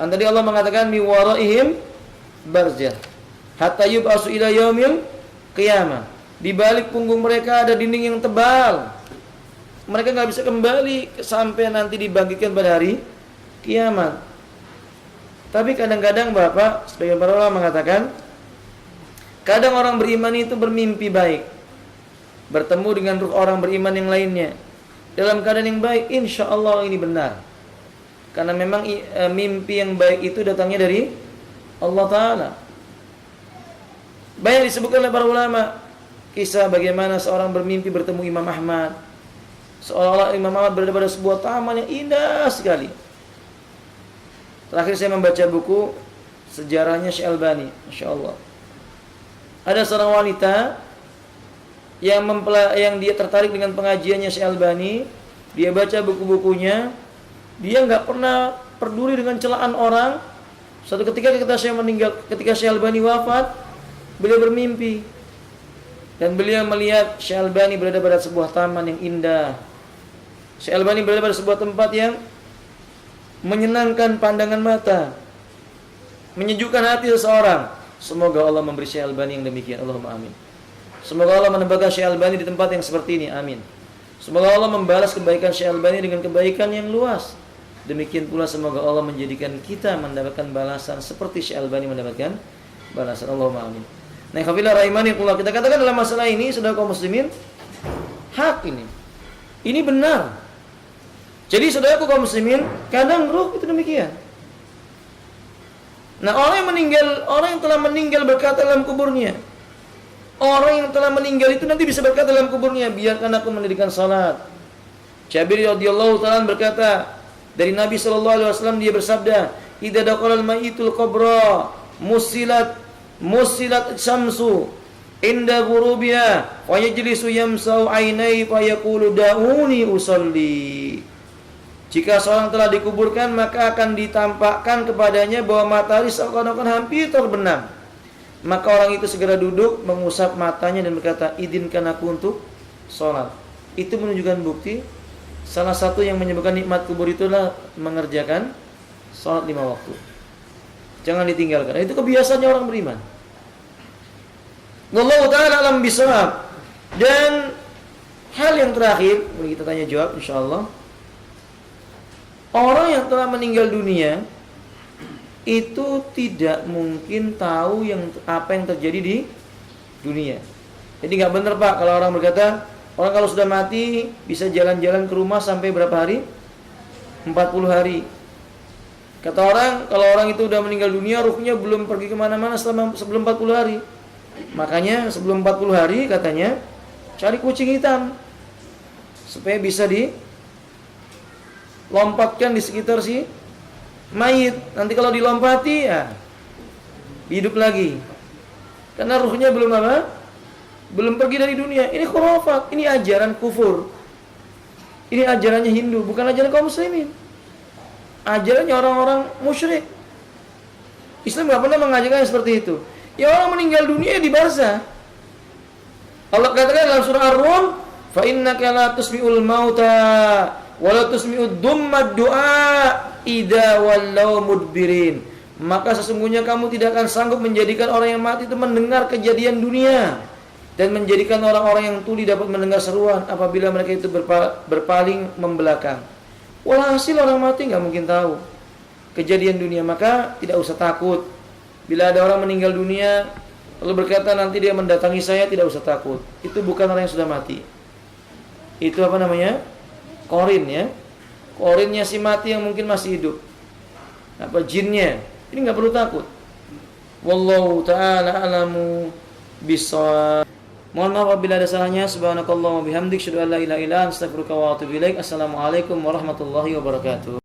Dan tadi Allah mengatakan mi waraihim barzah hatta yub'asu ila yaumil qiyamah. Di balik punggung mereka ada dinding yang tebal. Mereka nggak bisa kembali sampai nanti dibangkitkan pada hari kiamat. Tapi kadang-kadang Bapak, sebagian para ulama mengatakan Kadang orang beriman itu bermimpi baik, bertemu dengan ruh orang beriman yang lainnya dalam keadaan yang baik, insya Allah ini benar. Karena memang mimpi yang baik itu datangnya dari Allah Ta'ala. Banyak disebutkan oleh para ulama kisah bagaimana seorang bermimpi bertemu Imam Ahmad. Seolah-olah Imam Ahmad berada pada sebuah taman yang indah sekali. Terakhir saya membaca buku sejarahnya Syekh Albani, Masya Allah. Ada seorang wanita yang dia tertarik dengan pengajiannya Syekh Albani. Dia baca buku-bukunya. Dia nggak pernah peduli dengan celaan orang. Suatu ketika ketika Syekh Albani wafat, beliau bermimpi dan beliau melihat Syekh Albani berada pada sebuah taman yang indah. Syekh Albani berada pada sebuah tempat yang menyenangkan pandangan mata, menyejukkan hati seseorang. Semoga Allah memberi Syekh Albani yang demikian. Allahumma amin. Semoga Allah menempatkan Syekh Albani di tempat yang seperti ini. Amin. Semoga Allah membalas kebaikan Syekh Albani dengan kebaikan yang luas. Demikian pula semoga Allah menjadikan kita mendapatkan balasan seperti Syekh Albani mendapatkan balasan. Allahumma amin. Nah, khafilah rahimanillah, kita katakan dalam masalah ini, saudara kaum muslimin, hak ini. Ini benar. Jadi saudara kaum muslimin, kadang ruh itu demikian. Nah, orang yang telah meninggal berkata dalam kuburnya. Orang yang telah meninggal itu nanti bisa berkata dalam kuburnya, biarkan aku mendirikan salat. Jabir radhiyallahu ta'ala berkata, dari Nabi sallallahu alaihi wasallam dia bersabda, "Idza daqalal mayitul qabra musilat syamsu inda ghurubiha wa yajlisu yamsau ainai fa yaqulu da'uni usalli." Jika seorang telah dikuburkan, maka akan ditampakkan kepadanya bahwa matahari seakan-akan hampir terbenam. Maka orang itu segera duduk, mengusap matanya dan berkata, "Izinkan aku untuk sholat." Itu menunjukkan bukti salah satu yang menyebabkan nikmat kubur itulah mengerjakan sholat 5 waktu. Jangan ditinggalkan. Itu kebiasaannya orang beriman. Wallahu ta'ala alam bisawab. Dan hal yang terakhir, mari kita tanya jawab insyaallah. Orang yang telah meninggal dunia itu tidak mungkin tahu apa yang terjadi di dunia. Jadi nggak benar Pak kalau orang berkata orang kalau sudah mati bisa jalan-jalan ke rumah sampai berapa hari? 40 hari. Kata orang kalau orang itu sudah meninggal dunia, ruhnya belum pergi kemana-mana sebelum 40 hari. Makanya sebelum 40 hari katanya cari kucing hitam supaya bisa lompatkan di sekitar si mayit. Nanti kalau dilompati ya hidup lagi. Karena ruhnya belum apa? Belum pergi dari dunia. Ini khurafat, ini ajaran kufur. Ini ajarannya Hindu, bukan ajaran kaum muslimin. Ajarannya orang-orang musyrik. Islam enggak pernah mengajarkan seperti itu. Ya orang meninggal dunia di barzah. Allah katakan dalam surah Ar-Rum, "Fa innaka la tusmi'ul mauta wala tusmi'ud dummad du'a idza wallaw mudbirin." Maka sesungguhnya kamu tidak akan sanggup menjadikan orang yang mati itu mendengar kejadian dunia dan menjadikan orang-orang yang tuli dapat mendengar seruan apabila mereka itu berpaling membelakang. Walhasil orang mati enggak mungkin tahu kejadian dunia, maka tidak usah takut. Bila ada orang meninggal dunia lalu berkata nanti dia mendatangi saya, tidak usah takut. Itu bukan orang yang sudah mati. Itu apa namanya? Korin ya. Korinnya si mati yang mungkin masih hidup. Apa jinnya? Ini enggak perlu takut. Wallahu ta'ala a'lamu bissawab. Mohon maaf apabila ada salahnya. Subhanakallahumma bihamdik, asyhadu an la ilaha illa anta, astaghfiruka wa atubu ilaik. Assalamualaikum warahmatullahi wabarakatuh.